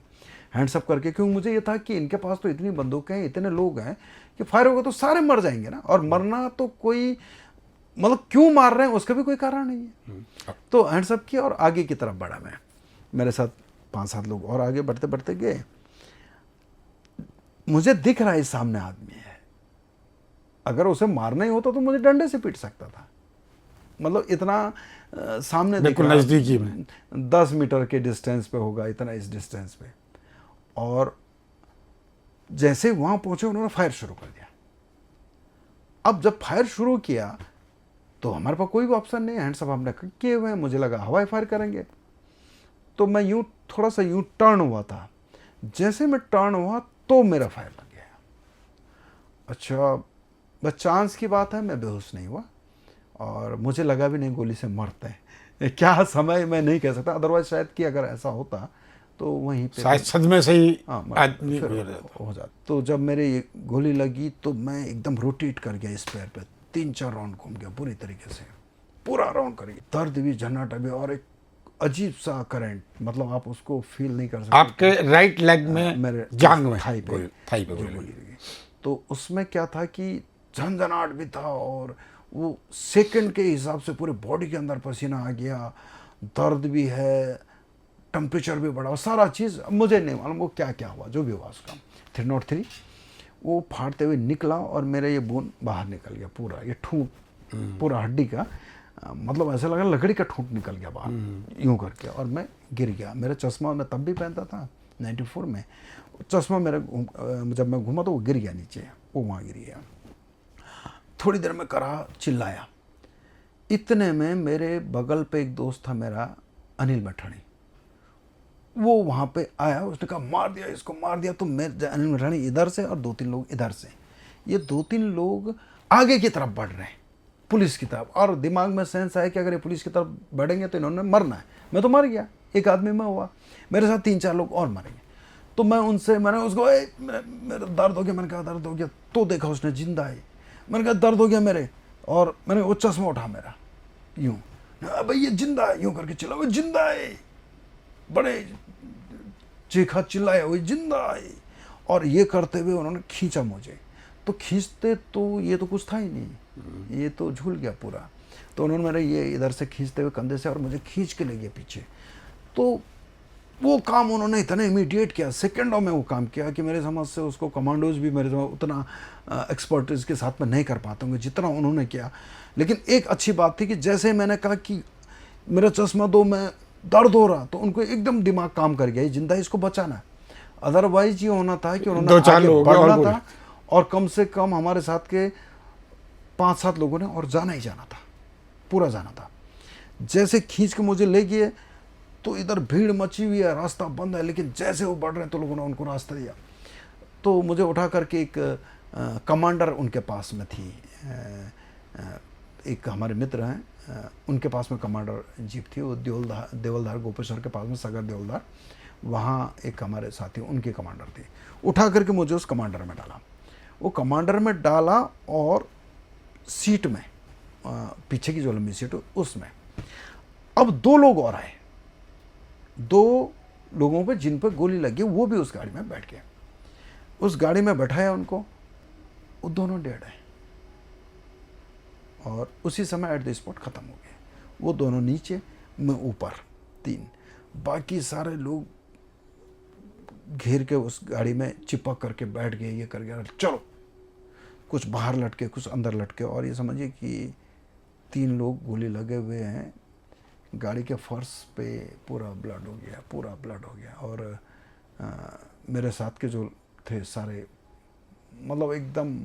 [SPEAKER 1] हैंड्सअप करके। क्योंकि मुझे ये था कि इनके पास तो इतनी बंदूकें हैं, इतने लोग हैं कि फायर होगा तो सारे मर जाएंगे ना, और मरना तो कोई मतलब क्यों मार रहे हैं उसका भी कोई कारण नहीं है। तो हैंड्सअप किया और आगे की तरफ बढ़ा मैं, मेरे साथ 5-7 लोग और आगे बढ़ते बढ़ते गए। मुझे दिख रहा है सामने आदमी है, अगर उसे मारना ही होता तो मुझे डंडे से पीट सकता था, मतलब इतना सामने
[SPEAKER 2] बिल्कुल नज़दीकी में
[SPEAKER 1] 10 मीटर के डिस्टेंस पे होगा, इतना इस डिस्टेंस पे। और जैसे वहां पहुंचे उन्होंने फायर शुरू कर दिया। अब जब फायर शुरू किया तो हमारे पास कोई भी ऑप्शन नहीं है, हैंड्स अप हमने किए हुए हैं। मुझे लगा हवाई फायर करेंगे, तो मैं यूँ थोड़ा सा यूँ टर्न हुआ था। जैसे मैं टर्न हुआ तो मेरा फायर लग गया। अच्छा, बस चांस की बात है, मैं बेहोश नहीं हुआ और मुझे लगा भी नहीं गोली से मरते हैं। क्या समय मैं नहीं कह सकता, अदरवाइज शायद कि अगर ऐसा होता तो वहीं पे
[SPEAKER 2] शायद सदमे से ही
[SPEAKER 1] हाँ
[SPEAKER 2] आदमी
[SPEAKER 1] फिर
[SPEAKER 2] गुजर जाता।
[SPEAKER 1] हो जाता। तो जब मेरे ये गोली लगी तो मैं एकदम रोटेट कर गया इस पैर पे, 3-4 राउंड घूम गया पूरी तरीके से, पूरा राउंड कर गया। दर्द भी, झन्नाटा भी, और एक अजीब सा करंट, मतलब आप उसको फील नहीं कर सकते।
[SPEAKER 2] आपके राइट लेग में,
[SPEAKER 1] मेरे
[SPEAKER 2] जांग में,
[SPEAKER 1] थाई पे
[SPEAKER 2] गोली
[SPEAKER 1] जो
[SPEAKER 2] लगी।
[SPEAKER 1] गोली लगी। तो उसमें क्या था कि झंझनाहट भी था और वो सेकंड के हिसाब से पूरे बॉडी के अंदर पसीना आ गया, दर्द भी है, टेम्परेचर भी बढ़ा, सारा चीज़ मुझे नहीं मालूम वो क्या क्या हुआ, जो भी हुआ उसका। 303 वो फाड़ते हुए निकला और मेरे ये बोन बाहर निकल गया पूरा, ये ठूंठ पूरा हड्डी का, मतलब ऐसा लगा लकड़ी का ठूंठ निकल गया बाहर यूं करके, और मैं गिर गया। मेरा चश्मा मैं तब भी पहनता था 94 में, चश्मा मेरा जब मैं घूमा तो वो गिर गया नीचे, वो वहाँ गिर गया। थोड़ी देर में करा, चिल्लाया। इतने में मेरे बगल पे एक दोस्त था मेरा, अनिल मठानी, वो वहाँ पे आया। उसने कहा मार दिया इसको, मार दिया। तो मैं, अनिल मठानी इधर से और 2-3 लोग इधर से, ये 2-3 लोग आगे की तरफ बढ़ रहे हैं, पुलिस की तरफ, और दिमाग में सेंस आया कि अगर ये पुलिस की तरफ बढ़ेंगे तो इन्होंने मरना है। मैं तो मर गया, एक आदमी में हुआ, मेरे साथ 3-4 लोग और मरेंगे। तो मैं उनसे, मैंने उसको मेरा दर्द हो गया, मैंने कहा दर्द हो गया, तो देखा उसने जिंदा है। मैंने कहा दर्द हो गया मेरे, और मैंने वो चश्मा उठा मेरा यूं, भाई ये जिंदा है, यूं करके चिल्ला, वो जिंदा है, बड़े चीखा चिल्लाया, वो जिंदा है। और ये करते हुए उन्होंने खींचा मुझे, तो खींचते तो ये तो कुछ था ही नहीं, ये तो झूल गया पूरा। तो उन्होंने मेरे ये इधर से खींचते हुए कंधे से और मुझे खींच के ले गए पीछे। तो वो काम उन्होंने इतना इमीडिएट किया, सेकंडों में वो काम किया कि मेरे समझ से उसको कमांडोज भी मेरे समझ उतना एक्सपर्टीज के साथ में नहीं कर पाते होंगे जितना उन्होंने किया। लेकिन एक अच्छी बात थी कि जैसे मैंने कहा कि मेरा चश्मा दो, मैं दर्द हो रहा, तो उनको एकदम दिमाग काम कर गया, ये जिंदा है, इसको बचाना है। अदरवाइज ये होना था कि उन्होंने
[SPEAKER 2] 2-4
[SPEAKER 1] आगे
[SPEAKER 2] लोग
[SPEAKER 1] बढ़ना
[SPEAKER 2] और
[SPEAKER 1] था, और कम से कम हमारे साथ के 5-7 लोगों ने और जाना ही जाना था, पूरा जाना था। जैसे खींच के मुझे ले गए तो इधर भीड़ मची हुई है, रास्ता बंद है, लेकिन जैसे वो बढ़ रहे हैं तो लोगों ने उनको रास्ता दिया। तो मुझे उठा करके एक कमांडर उनके पास में थी, एक हमारे मित्र हैं, उनके पास में कमांडर जीप थी, वो देवलधार गोपेश्वर के पास में, सागर देवलधार, वहाँ एक हमारे साथी उनके कमांडर थे। उठा करके मुझे उस कमांडर में डाला, वो कमांडर में डाला, और सीट में, पीछे की जो लंबी सीट उसमें, अब 2 लोग और आए, 2 लोगों पे जिन पर गोली लगी, वो भी उस गाड़ी में बैठ गए। उस गाड़ी में बैठाया उनको, वो दोनों डेड हैं, और उसी समय एट द स्पॉट खत्म हो गए। वो दोनों नीचे, मैं ऊपर, 3, बाकी सारे लोग घेर के उस गाड़ी में चिपक करके बैठ गए, ये कर गया, चलो, कुछ बाहर लटके, कुछ अंदर लटके, और ये समझिए कि 3 लोग गोली लगे हुए हैं, गाड़ी के फर्श पे पूरा ब्लड हो गया, पूरा ब्लड हो गया। और मेरे साथ के जो थे सारे, मतलब एकदम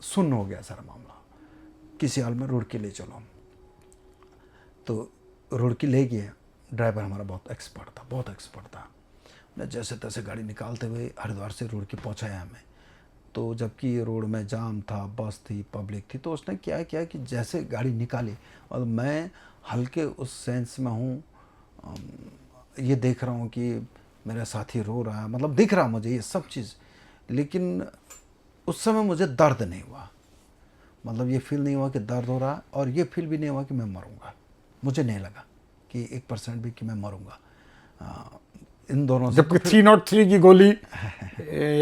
[SPEAKER 1] सुन्न हो गया सारा मामला। किसी हाल में रुड़की ले चलो, तो रुड़की ले गए। ड्राइवर हमारा बहुत एक्सपर्ट था, बहुत एक्सपर्ट था। मैं जैसे तैसे गाड़ी निकालते हुए हरिद्वार से रुड़की पहुंचाया हमें। तो जबकि रोड में जाम था, बस थी, पब्लिक थी, तो उसने क्या किया कि जैसे गाड़ी निकाली, और मैं हल्के उस सेंस में हूँ, ये देख रहा हूँ कि मेरा साथी रो रहा है, मतलब दिख रहा मुझे ये सब चीज़, लेकिन उस समय मुझे दर्द नहीं हुआ, मतलब ये फील नहीं हुआ कि दर्द हो रहा, और ये फील भी नहीं हुआ कि मैं मरूंगा। मुझे नहीं लगा कि 1% भी कि मैं मरूंगा। इन दोनों से
[SPEAKER 2] जबकि 303 की गोली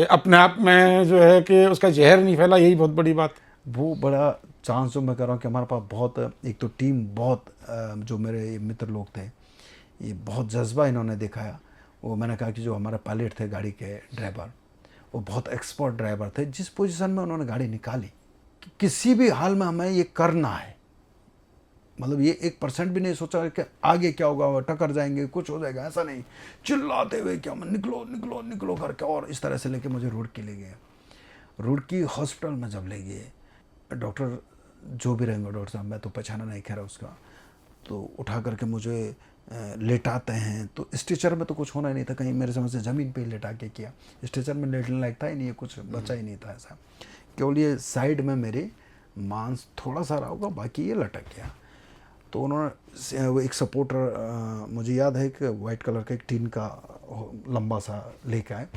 [SPEAKER 2] अपने आप में जो है कि उसका जहर नहीं फैला, यही बहुत बड़ी बात।
[SPEAKER 1] वो बड़ा चांस जो मैं कर रहा हूँ कि हमारे पास बहुत, एक तो टीम बहुत, जो मेरे मित्र लोग थे, ये बहुत जज्बा इन्होंने दिखाया। वो मैंने कहा कि जो हमारे पायलट थे, गाड़ी के ड्राइवर, वो बहुत एक्सपर्ट ड्राइवर थे। जिस पोजीशन में उन्होंने गाड़ी निकाली, कि किसी भी हाल में हमें ये करना है, मतलब ये 1% भी नहीं सोचा कि आगे क्या होगा, टक्कर जाएंगे, कुछ हो जाएगा, ऐसा नहीं। चिल्लाते हुए क्या, मैं निकलो निकलो निकलो करके, और इस तरह से लेके मुझे रुड़की ले गए। रुड़की हॉस्पिटल में जब ले गए, डॉक्टर जो भी रहेंगे डॉक्टर साहब, मैं तो पहचाना नहीं खैर उसका। तो उठा करके मुझे लेटाते हैं, तो स्ट्रेचर में तो कुछ होना ही नहीं था, कहीं मेरे समझ से ज़मीन पे ही लेटा के किया। स्ट्रेचर में लेटने लायक था ही नहीं, कुछ बचा ही नहीं था ऐसा। केवल ये साइड में मेरे मांस थोड़ा सा रहा होगा, बाकी ये लटक गया। तो उन्होंने वो एक सपोर्टर, मुझे याद है कि वाइट कलर का एक टीन का लंबा सा लेके आए,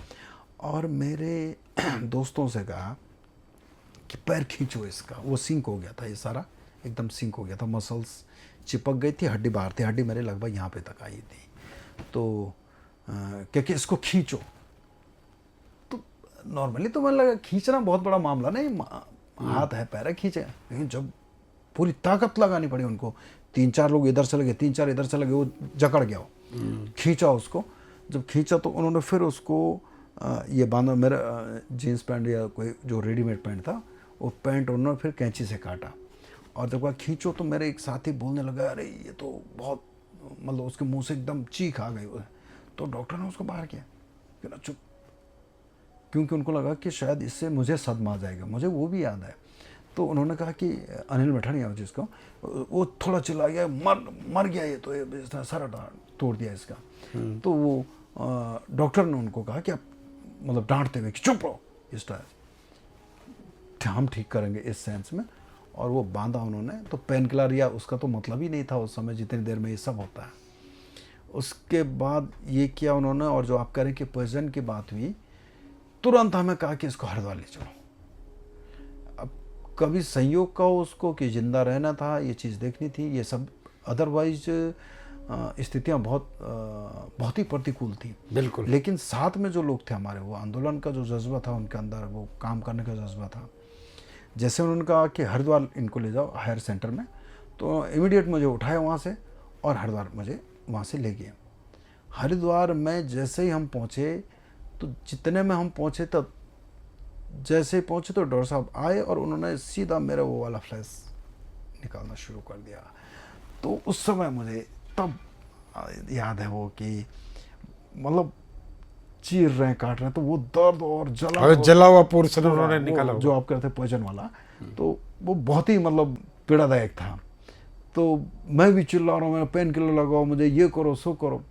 [SPEAKER 1] और मेरे दोस्तों से कहा कि पैर खींचो इसका। वो सिंक हो गया था, ये सारा एकदम सिंक हो गया था, मसल्स चिपक गई थी, हड्डी बाहर थी, हड्डी मेरे लगभग यहाँ पे तक आई थी। तो क्योंकि इसको खींचो, तो नॉर्मली तो मैंने लगा खींचना बहुत बड़ा मामला नहीं, हाथ है पैर है खींचे, लेकिन जब पूरी ताकत लगानी पड़ी उनको, 3-4 लोग इधर चले गए, 3-4 इधर चले गए, वो जकड़ गया, वो खींचा उसको। जब खींचा तो उन्होंने फिर उसको ये बांधा, मेरा जीन्स पैंट या कोई जो रेडीमेड पैंट था, वो पैंट उन्होंने फिर कैंची से काटा। और जब वह खींचो तो मेरे एक साथी बोलने लगा, अरे ये तो बहुत, मतलब उसके मुंह से एकदम चीख आ गई। तो डॉक्टर ने उसको बाहर किया कि ना चुप, क्योंकि उनको लगा कि शायद इससे मुझे सदमा आ जाएगा, मुझे वो भी याद है। तो उन्होंने कहा कि अनिल मठानिया जिसको, वो थोड़ा चिल्ला गया, मर गया ये तो, इसने सर तोड़ दिया इसका। तो वो डॉक्टर ने उनको कहा कि आप मतलब डांटते हुए कि चुप रहो, इस तरह हम ठीक करेंगे इस सेंस में। और वो बांधा उन्होंने। तो पेन किलर या उसका तो मतलब ही नहीं था उस समय, जितनी देर में ये सब होता है। उसके बाद ये किया उन्होंने, और जो आप कह रहे हैं कि पॉइजन की बात हुई, तुरंत हमें कहा कि इसको हरिद्वार ले चलो। अब कभी संयोग का उसको कि जिंदा रहना था, ये चीज़ देखनी थी, ये सब अदरवाइज स्थितियाँ बहुत ही प्रतिकूल थी।
[SPEAKER 2] बिल्कुल।
[SPEAKER 1] लेकिन साथ में जो लोग थे हमारे, वो आंदोलन का जो जज्बा था उनके अंदर, वो काम करने का जज्बा था। जैसे उन्होंने कहा कि हरिद्वार इनको ले जाओ हायर सेंटर में, तो इमीडिएट मुझे उठाया वहाँ से और हरिद्वार मुझे वहाँ से ले गए। हरिद्वार में जैसे ही हम पहुँचे, तो जितने में हम पहुँचे तब जैसे ही पहुँचे तो डॉक्टर साहब आए और उन्होंने सीधा मेरा वो वाला फ्लैश निकालना शुरू कर दिया। तो उस समय मुझे तब याद है वो कि मतलब चीर रहे हैं, काट रहे हैं, तो वो दर्द और
[SPEAKER 2] जला हुआ पोर्शन उन्होंने निकाला,
[SPEAKER 1] जो आप कहते हैं पॉइजन वाला, तो वो बहुत ही मतलब पीड़ादायक था। तो मैं भी चिल्ला रहा हूँ, मैं पेन किलर लगाओ, मुझे ये करो सो करो,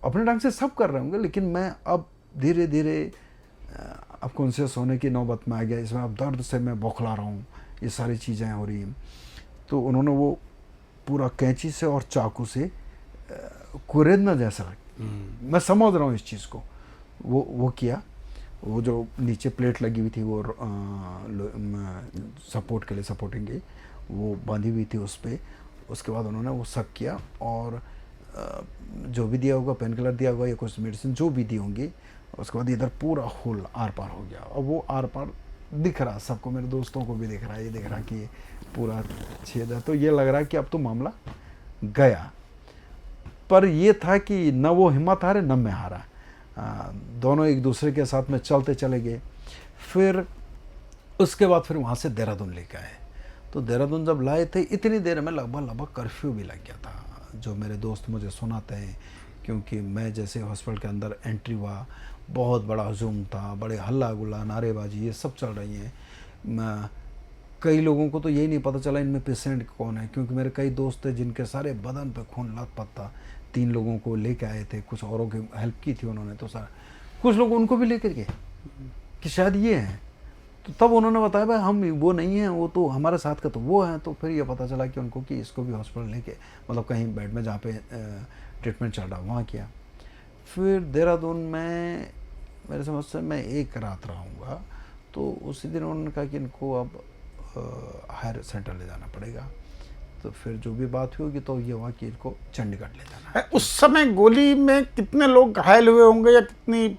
[SPEAKER 1] अपने ढंग से सब कर रहे होंगे, लेकिन मैं अब धीरे धीरे अब कॉन्शियस होने की नौबत में आ गया। इसमें अब दर्द से मैं बौखला रहा हूँ, ये सारी चीज़ें हो रही हैं। तो उन्होंने वो पूरा कैंची से और चाकू से कुरेदना जैसा, मैं समझ रहा हूँ इस चीज़ को, वो किया। वो जो नीचे प्लेट लगी हुई थी वो सपोर्ट के लिए, सपोर्टिंग की, वो बांधी हुई थी उस पर। उसके बाद उन्होंने वो सब किया, और जो भी दिया होगा, पेन किलर दिया होगा या कुछ मेडिसिन जो भी दी होंगी, उसके बाद इधर पूरा होल आर पार हो गया। और वो आर पार दिख रहा सबको, मेरे दोस्तों को भी दिख रहा है, ये दिख रहा कि पूरा छेद है। तो ये लग रहा है कि अब तो मामला गया। पर ये था कि न वो हिम्मत हारे न मैं हारा, दोनों एक दूसरे के साथ में चलते चले गए। फिर उसके बाद फिर वहाँ से देहरादून लेकर आए। तो देहरादून जब लाए थे, इतनी देर में लगभग कर्फ्यू भी लग गया था, जो मेरे दोस्त मुझे सुनाते हैं, क्योंकि मैं जैसे हॉस्पिटल के अंदर एंट्री हुआ, बहुत बड़ा हजूम था, बड़े हल्ला गुल्ला नारेबाजी ये सब चल रही हैं। कई लोगों को तो यही नहीं पता चला इनमें पेशेंट कौन है, क्योंकि मेरे कई दोस्त थे जिनके सारे बदन पे खून लथपथ था। 3 लोगों को लेके आए थे, कुछ औरों की हेल्प की थी उन्होंने, तो सारा कुछ लोग उनको भी लेकर गए कि शायद ये हैं। तो तब उन्होंने बताया भाई हम वो नहीं हैं, वो तो हमारे साथ का तो वो हैं। तो फिर ये पता चला कि उनको कि इसको भी हॉस्पिटल लेके, मतलब कहीं बेड में जहाँ पे ट्रीटमेंट चल रहा वहाँ किया। फिर देहरादून में मेरे समझ से मैं 1 रात रहूँगा। तो उसी दिन उन्होंने कहा कि इनको अब हायर सेंटर ले जाना पड़ेगा। तो फिर जो भी बात होगी तो ये हुआ कि इनको चंडीगढ़ ले जाना है।
[SPEAKER 2] उस समय गोली में कितने लोग घायल हुए होंगे या कितनी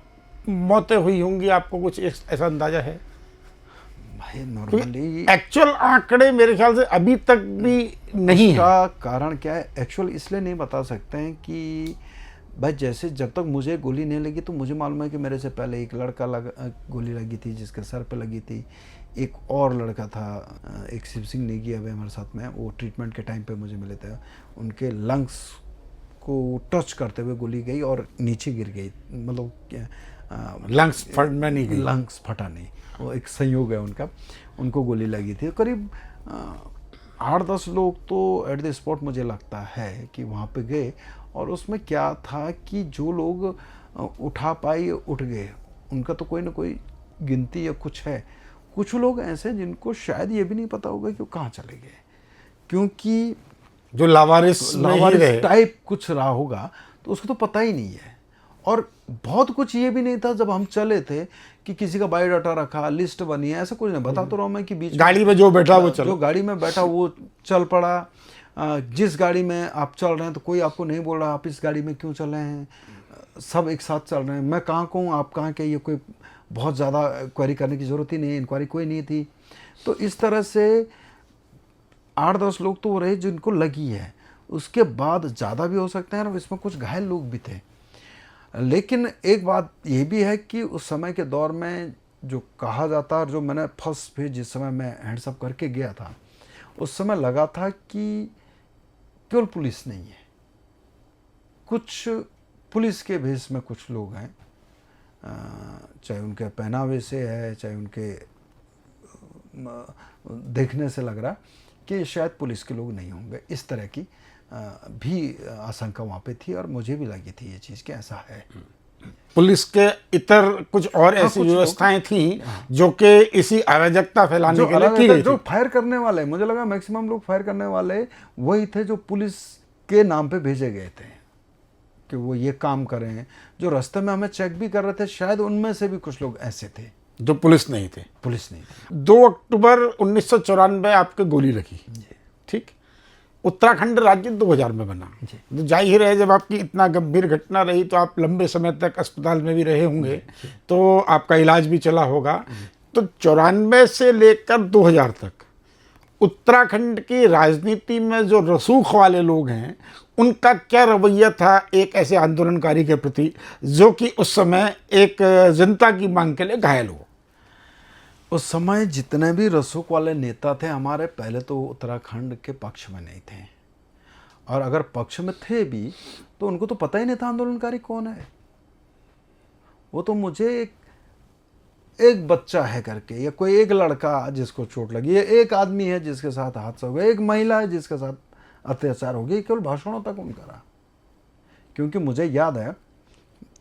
[SPEAKER 2] मौतें हुई होंगी, आपको कुछ ऐसा अंदाजा है?
[SPEAKER 1] भाई नॉर्मली
[SPEAKER 2] एक्चुअल आंकड़े मेरे ख्याल से अभी तक भी नहीं है।
[SPEAKER 1] उसका कारण क्या है एक्चुअल इसलिए नहीं बता सकते हैं कि भाई जैसे जब तक मुझे गोली नहीं लगी तो मुझे मालूम है कि मेरे से पहले एक लड़का गोली लगी थी जिसके सर पे लगी थी। एक और लड़का था, एक शिव सिंह नेगी अभी हमारे साथ में, वो ट्रीटमेंट के टाइम पे मुझे मिले थे। उनके लंग्स को टच करते हुए गोली गई और नीचे गिर गई, मतलब
[SPEAKER 2] लंग्स फटना नहीं गई,
[SPEAKER 1] लंग्स फटा नहीं, वो एक संयोग है उनका। उनको गोली लगी थी करीब 8-10 लोग तो एट द स्पॉट मुझे लगता है कि वहाँ पे गए, और उसमें क्या था कि जो लोग उठा पाए उठ गए, उनका तो कोई ना कोई गिनती या कुछ है। कुछ लोग ऐसे जिनको शायद ये भी नहीं पता होगा कि वो कहाँ चले गए, क्योंकि
[SPEAKER 2] जो लावारिस में ही
[SPEAKER 1] लावारिस
[SPEAKER 2] रहे।
[SPEAKER 1] टाइप कुछ रहा होगा तो उसको तो पता ही नहीं है। और बहुत कुछ ये भी नहीं था जब हम चले थे कि किसी का बायोडाटा रखा, लिस्ट बनी है, ऐसा कुछ नहीं। बता तो रहा हूँ मैं कि बीच में
[SPEAKER 2] गाड़ी में जो बैठा वो चलो।
[SPEAKER 1] जो गाड़ी में बैठा वो चल पड़ा। जिस गाड़ी में आप चल रहे हैं तो कोई आपको नहीं बोल रहा आप इस गाड़ी में क्यों चल रहे हैं, सब एक साथ चल रहे हैं। मैं कहाँ को हूँ, आप कहाँ के, ये कोई बहुत ज़्यादा क्वेरी करने की ज़रूरत ही नहीं है, इंक्वायरी कोई नहीं थी। तो इस तरह से 8-10 लोग तो वो रहे जिनको लगी है, उसके बाद ज़्यादा भी हो सकते हैं और इसमें कुछ घायल लोग भी थे। लेकिन एक बात ये भी है कि उस समय के दौर में जो कहा जाता, और जो मैंने फर्स्ट फिर जिस समय मैं हैंड्स अप करके गया था, उस समय लगा था कि केवल पुलिस नहीं है, कुछ पुलिस के भेष में कुछ लोग हैं, चाहे उनके पहनावे से है, चाहे उनके देखने से लग रहा कि शायद पुलिस के लोग नहीं होंगे। इस तरह की भी आशंका वहाँ पे थी, और मुझे भी लगी थी ये चीज़ कि ऐसा है।
[SPEAKER 2] पुलिस के इतर कुछ और ऐसी
[SPEAKER 1] कुछ
[SPEAKER 2] व्यवस्थाएं थी जो कि इसी अराजकता फैलाने के लिए की गई
[SPEAKER 1] जो
[SPEAKER 2] थी।
[SPEAKER 1] फायर करने वाले, मुझे लगा मैक्सिमम लोग फायर करने वाले वही थे जो पुलिस के नाम पे भेजे गए थे कि वो ये काम करें। जो रास्ते में हमें चेक भी कर रहे थे, शायद उनमें से भी कुछ लोग ऐसे थे
[SPEAKER 2] जो पुलिस नहीं थे।
[SPEAKER 1] पुलिस नहीं थी।
[SPEAKER 2] 2 अक्टूबर 1994 आपके गोली लगी, ठीक। उत्तराखंड राज्य 2000 में बना। तो जाहिर है जब आपकी इतना गंभीर घटना रही तो आप लंबे समय तक अस्पताल में भी रहे होंगे, तो आपका इलाज भी चला होगा। तो 94 से लेकर 2000 तक उत्तराखंड की राजनीति में जो रसूख वाले लोग हैं उनका क्या रवैया था एक ऐसे आंदोलनकारी के प्रति जो कि उस समय एक जनता की मांग के लिए घायल हो?
[SPEAKER 1] उस समय जितने भी रसूख वाले नेता थे हमारे, पहले तो उत्तराखंड के पक्ष में नहीं थे, और अगर पक्ष में थे भी तो उनको तो पता ही नहीं था आंदोलनकारी कौन है। वो तो मुझे एक बच्चा है करके, या कोई एक लड़का जिसको चोट लगी, या एक आदमी है जिसके साथ हादसा हो गया, एक महिला है जिसके साथ अत्याचार हो गया, केवल भाषणों तक उनका रहा। क्योंकि मुझे याद है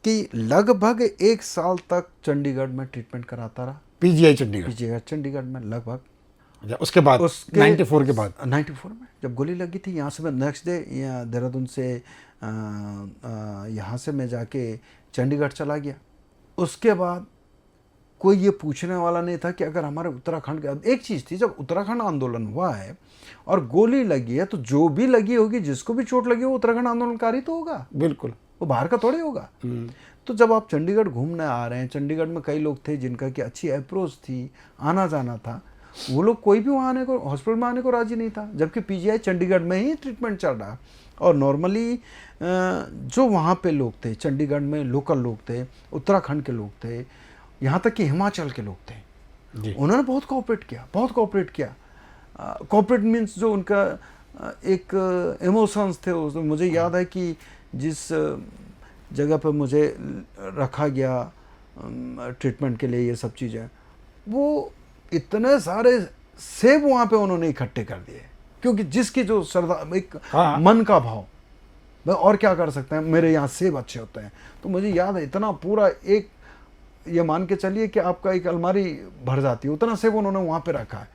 [SPEAKER 1] कि लगभग 1 साल तक चंडीगढ़ में ट्रीटमेंट कराता रहा।
[SPEAKER 2] पीजीआई चंडीगढ़?
[SPEAKER 1] पीजीआई चंडीगढ़ में लगभग।
[SPEAKER 2] उसके बाद 94 के बाद
[SPEAKER 1] 94 में जब गोली लगी थी, यहाँ से मैं नेक्स्ट डे देहरादून से यहाँ से मैं जाके चंडीगढ़ चला गया। उसके बाद कोई ये पूछने वाला नहीं था कि अगर हमारे उत्तराखंड के, एक चीज़ थी, जब उत्तराखंड आंदोलन हुआ है और गोली लगी है तो जो भी लगी होगी, जिसको भी चोट लगी हो, उत्तराखंड आंदोलनकारी तो होगा,
[SPEAKER 2] बिल्कुल,
[SPEAKER 1] वो बाहर का थोड़ी होगा। तो जब आप चंडीगढ़ घूमने आ रहे हैं, चंडीगढ़ में कई लोग थे जिनका कि अच्छी अप्रोच थी, आना जाना था, वो लोग कोई भी वहाँ आने को, हॉस्पिटल में आने को राजी नहीं था, जबकि पीजीआई चंडीगढ़ में ही ट्रीटमेंट चल रहा। और नॉर्मली जो वहाँ पे लोग थे, चंडीगढ़ में लोकल लोग थे, उत्तराखंड के लोग थे, यहाँ तक कि हिमाचल के लोग थे, उन्होंने बहुत कोऑपरेट किया, बहुत कोऑपरेट किया। कोऑपरेट मीन्स जो उनका एक इमोशंस थे, उसमें मुझे याद है कि जिस जगह पर मुझे रखा गया ट्रीटमेंट के लिए, ये सब चीज़ें, वो इतने सारे सेब वहाँ पे उन्होंने इकट्ठे कर दिए, क्योंकि जिसकी जो श्रद्धा, एक मन का भाव, भाई और क्या कर सकते हैं, मेरे यहाँ सेब अच्छे होते हैं। तो मुझे याद है इतना पूरा एक, ये मान के चलिए कि आपका एक अलमारी भर जाती है, उतना सेब उन्होंने वहाँ पे रखा है।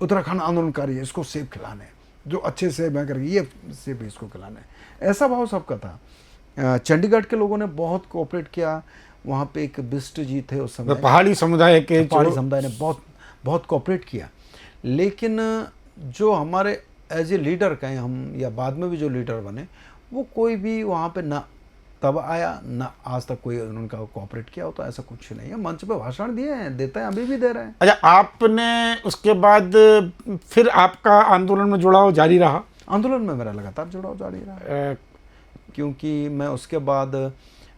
[SPEAKER 1] उत्तराखंड आंदोलनकारी है, इसको सेब खिलाने, जो अच्छे सेब हैं करके, ये सेब इसको खिलाने, ऐसा भाव सबका था। चंडीगढ़ के लोगों ने बहुत कोऑपरेट किया। वहाँ पे एक बिष्ट जी थे उस समय,
[SPEAKER 2] पहाड़ी समुदाय के,
[SPEAKER 1] पहाड़ी समुदाय ने बहुत बहुत कोऑपरेट किया। लेकिन जो हमारे एज ए लीडर कहें हम, या बाद में भी जो लीडर बने, वो कोई भी वहाँ पे ना तब आया, ना आज तक कोई उनका कोऑपरेट किया हो। तो ऐसा कुछ नहीं है। मंच पे भाषण दिए हैं, देते हैं, अभी भी दे रहे हैं।
[SPEAKER 2] अच्छा, आपने उसके बाद फिर आपका आंदोलन में जुड़ाव जारी रहा?
[SPEAKER 1] आंदोलन में मेरा लगातार जुड़ाव जारी रहा, क्योंकि मैं उसके बाद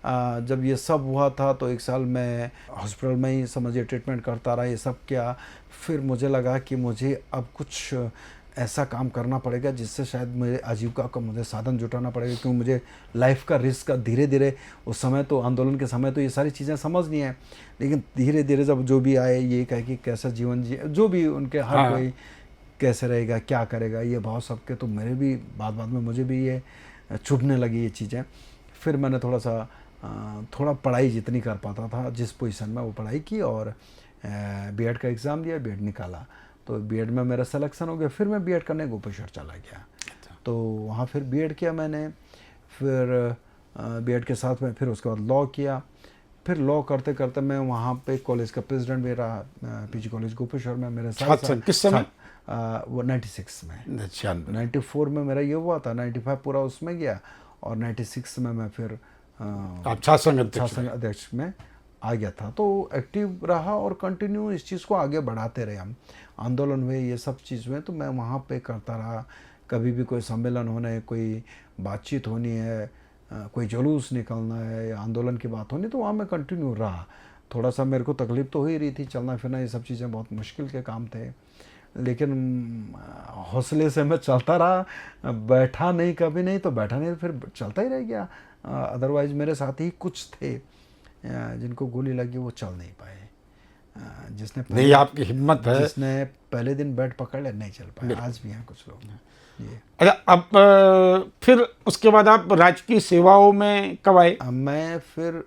[SPEAKER 1] जब ये सब हुआ था तो 1 साल मैं हॉस्पिटल में ही समझिए ट्रीटमेंट करता रहा, ये सब किया। फिर मुझे लगा कि मुझे अब कुछ ऐसा काम करना पड़ेगा जिससे शायद मेरे आजीविका का मुझे साधन जुटाना पड़ेगा, क्योंकि मुझे लाइफ का रिस्क का धीरे धीरे, उस समय तो आंदोलन के समय तो ये सारी चीज़ें समझ नहीं है, लेकिन धीरे धीरे जब जो भी आए ये कहे कि कैसा जीवन जिए, जो भी उनके हर कोई कैसे रहेगा, क्या करेगा, ये बहुत सबके, तो मेरे भी बाद में मुझे भी ये चुभने लगी ये चीज़ें। फिर मैंने थोड़ा पढ़ाई जितनी कर पाता था जिस पोजीशन में, वो पढ़ाई की और बीएड का एग्ज़ाम दिया, बीएड निकाला। तो बीएड में मेरा सिलेक्शन हो गया। फिर मैं बीएड करने गोपेश्वर चला गया। तो वहाँ फिर बीएड किया मैंने। फिर बीएड के साथ में फिर उसके बाद लॉ किया। फिर लॉ करते करते मैं वहाँ पे कॉलेज का प्रेसिडेंट भी रहा, पीजी कॉलेज गोपेश्वर में। मेरे साथ
[SPEAKER 2] किस समय?
[SPEAKER 1] वो 96 में।
[SPEAKER 2] 96
[SPEAKER 1] 94 में मेरा ये हुआ था, 95 पूरा उसमें गया और 96 में मैं फिर
[SPEAKER 2] आप छात्र संघ
[SPEAKER 1] अध्यक्ष में आ गया था। तो एक्टिव रहा और कंटिन्यू इस चीज़ को आगे बढ़ाते रहे हम। आंदोलन हुए, ये सब चीज़ हुए, तो मैं वहाँ पे करता रहा। कभी भी कोई सम्मेलन होना है, कोई बातचीत होनी है, कोई जुलूस निकलना है या आंदोलन की बात होनी, तो वहाँ मैं कंटिन्यू रहा। थोड़ा सा मेरे को तकलीफ़ तो हो ही रही थी, चलना फिरना ये सब चीज़ें बहुत मुश्किल के काम थे, लेकिन हौसले से मैं चलता रहा। बैठा नहीं, कभी नहीं, तो बैठा नहीं, फिर चलता ही रह गया। अदरवाइज़ मेरे साथ ही कुछ थे जिनको गोली लगी, वो चल नहीं पाए। जिसने
[SPEAKER 2] नहीं, आपकी हिम्मत है।
[SPEAKER 1] जिसने पहले दिन बेड पकड़ लिया, नहीं चल पाया। आज भी हैं कुछ लोग। ये
[SPEAKER 2] अच्छा, अब फिर उसके बाद आप राजकीय सेवाओं में कब आए?
[SPEAKER 1] मैं फिर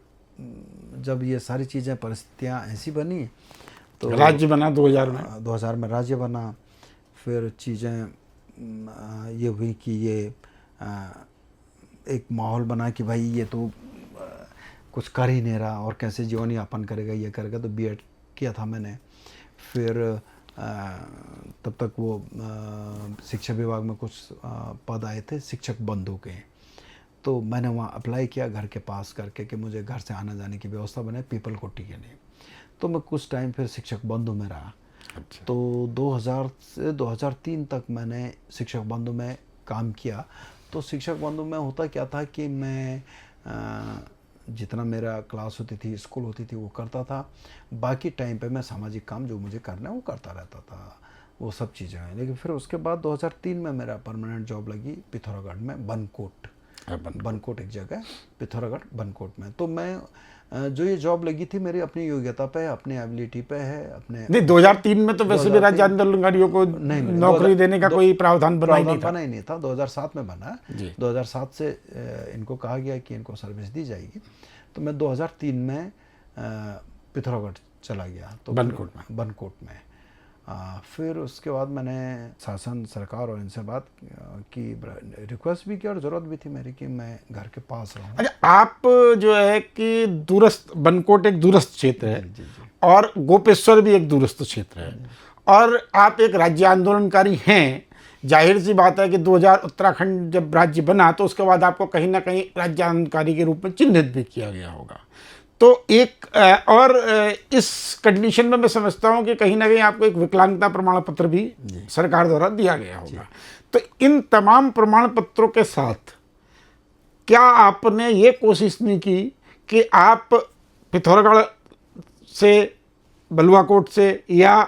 [SPEAKER 1] जब ये सारी चीज़ें, परिस्थितियाँ ऐसी बनी, तो
[SPEAKER 2] राज्य बना 2000 में।
[SPEAKER 1] 2000 में राज्य बना। फिर चीज़ें ये हुई कि ये एक माहौल बना कि भाई ये तो कुछ कर ही नहीं रहा और कैसे जीवन यापन करेगा, ये करेगा। तो बीएड किया था मैंने। फिर तब तक वो शिक्षा विभाग में कुछ पद आए थे शिक्षक बंधु के, तो मैंने वहाँ अप्लाई किया घर के पास करके कि मुझे घर से आने जाने की व्यवस्था बने पीपल कोटी के लिए। तो मैं कुछ टाइम फिर शिक्षक बंधु में रहा।
[SPEAKER 2] अच्छा।
[SPEAKER 1] तो 2000 से 2003 तक मैंने शिक्षक बंधु में काम किया। तो शिक्षक बंधु में होता क्या था कि मैं जितना मेरा क्लास होती थी, स्कूल होती थी, वो करता था। बाकी टाइम पे मैं सामाजिक काम जो मुझे करना है वो करता रहता था, वो सब चीज़ें हैं। लेकिन फिर उसके बाद 2003 में मेरा परमानेंट जॉब लगी पिथौरागढ़ में, बनकोट एक जगह, पिथौरागढ़ बनकोट में। तो मैं जो ये जॉब लगी थी मेरी अपनी योग्यता पे है, अपनी एबिलिटी पे है, अपने
[SPEAKER 2] नहीं 2003 में तो वैसे भी राज्य आंदोलनकारियों को नौकरी देने का कोई प्रावधान बना ही
[SPEAKER 1] नहीं था। 2007 में बना। 2007 से इनको कहा गया कि इनको सर्विस दी जाएगी। तो मैं 2003 में पिथौरागढ़ चला गया, तो बनकोट में। फिर उसके बाद मैंने शासन, सरकार और इनसे बात की, रिक्वेस्ट भी की और ज़रूरत भी थी मेरी कि मैं घर के पास रहूँ।
[SPEAKER 2] अच्छा, आप जो है कि दूरस्थ, बनकोट एक दूरस्थ क्षेत्र है।
[SPEAKER 1] जी।
[SPEAKER 2] और गोपेश्वर भी एक दूरस्थ क्षेत्र है, और आप एक राज्य आंदोलनकारी हैं। जाहिर सी बात है कि 2000 उत्तराखंड जब राज्य बना तो उसके बाद आपको कहीं ना कहीं राज्य आंदोलनकारी के रूप में चिन्हित भी किया गया होगा। तो एक और इस कंडीशन में मैं समझता हूँ कि कहीं ना कहीं आपको एक विकलांगता प्रमाण पत्र भी सरकार द्वारा दिया गया होगा। तो इन तमाम प्रमाण पत्रों के साथ क्या आपने ये कोशिश नहीं की कि आप पिथौरागढ़ से, बलुआकोट से या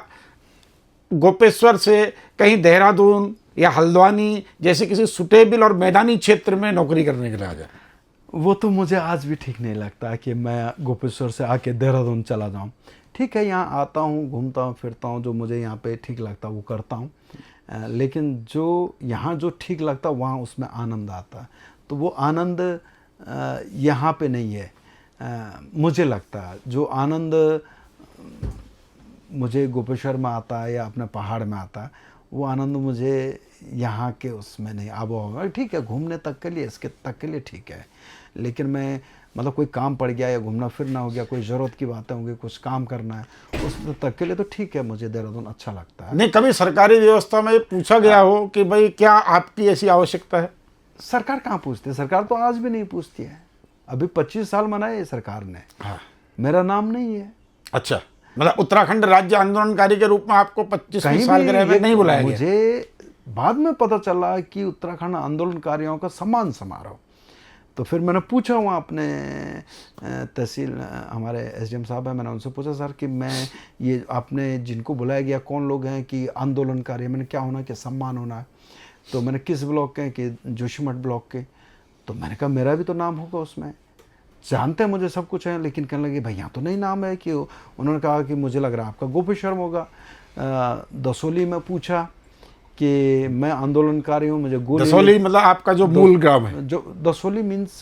[SPEAKER 2] गोपेश्वर से कहीं देहरादून या हल्द्वानी जैसे किसी सुटेबल और मैदानी क्षेत्र में नौकरी करने के लिए आ जाए?
[SPEAKER 1] वो तो मुझे आज भी ठीक नहीं लगता कि मैं गोपेश्वर से आके देहरादून चला जाऊं। ठीक है, यहाँ आता हूँ, घूमता हूँ, फिरता हूँ, जो मुझे यहाँ पे ठीक लगता वो करता हूँ, लेकिन जो यहाँ जो ठीक लगता वहाँ उसमें आनंद आता। तो वो आनंद यहाँ पे नहीं है। मुझे लगता जो आनंद मुझे गोपेश्वर में आता है या अपने पहाड़ में आता है, वो आनंद मुझे यहाँ के उसमें नहीं। अब होगा ठीक है, घूमने तक के लिए, इसके तक के लिए ठीक है, लेकिन मैं मतलब कोई काम पड़ गया या घूमना फिरना हो गया, कोई ज़रूरत की बातें होंगी, कुछ काम करना है, उस तक के लिए तो ठीक है, मुझे देहरादून अच्छा लगता है।
[SPEAKER 2] नहीं, कभी सरकारी व्यवस्था में पूछा गया हो कि भाई क्या आपकी ऐसी आवश्यकता है?
[SPEAKER 1] सरकार कहाँ पूछती है? सरकार तो आज भी नहीं पूछती है। अभी 25 साल मनाए सरकार ने।
[SPEAKER 2] हाँ।
[SPEAKER 1] मेरा नाम नहीं है।
[SPEAKER 2] अच्छा, मतलब उत्तराखंड राज्य आंदोलनकारी के रूप में आपको 25 साल में नहीं बुलाया गया?
[SPEAKER 1] मुझे बाद में पता चला कि उत्तराखंड आंदोलनकारियों का सम्मान समारोह। तो फिर मैंने पूछा वहाँ अपने तहसील, हमारे एसडीएम साहब हैं, मैंने उनसे पूछा सर कि मैं ये आपने जिनको बुलाया गया कौन लोग हैं कि आंदोलनकारी? मैंने क्या होना कि सम्मान होना है? तो मैंने किस ब्लॉक के? कि जोशीमठ ब्लॉक के। तो मैंने कहा मेरा भी तो नाम होगा उसमें, जानते हैं मुझे सब कुछ है, लेकिन कहने लगे भाई यहाँ तो नहीं नाम है। कि उन्होंने कहा कि मुझे लग रहा है आपका गोपेश्वर होगा। दसोली में पूछा कि मैं आंदोलनकारी हूँ, मुझे गोली
[SPEAKER 2] दसौली मतलब आपका जो मूल ग्राम है?
[SPEAKER 1] जो दसोली मीन्स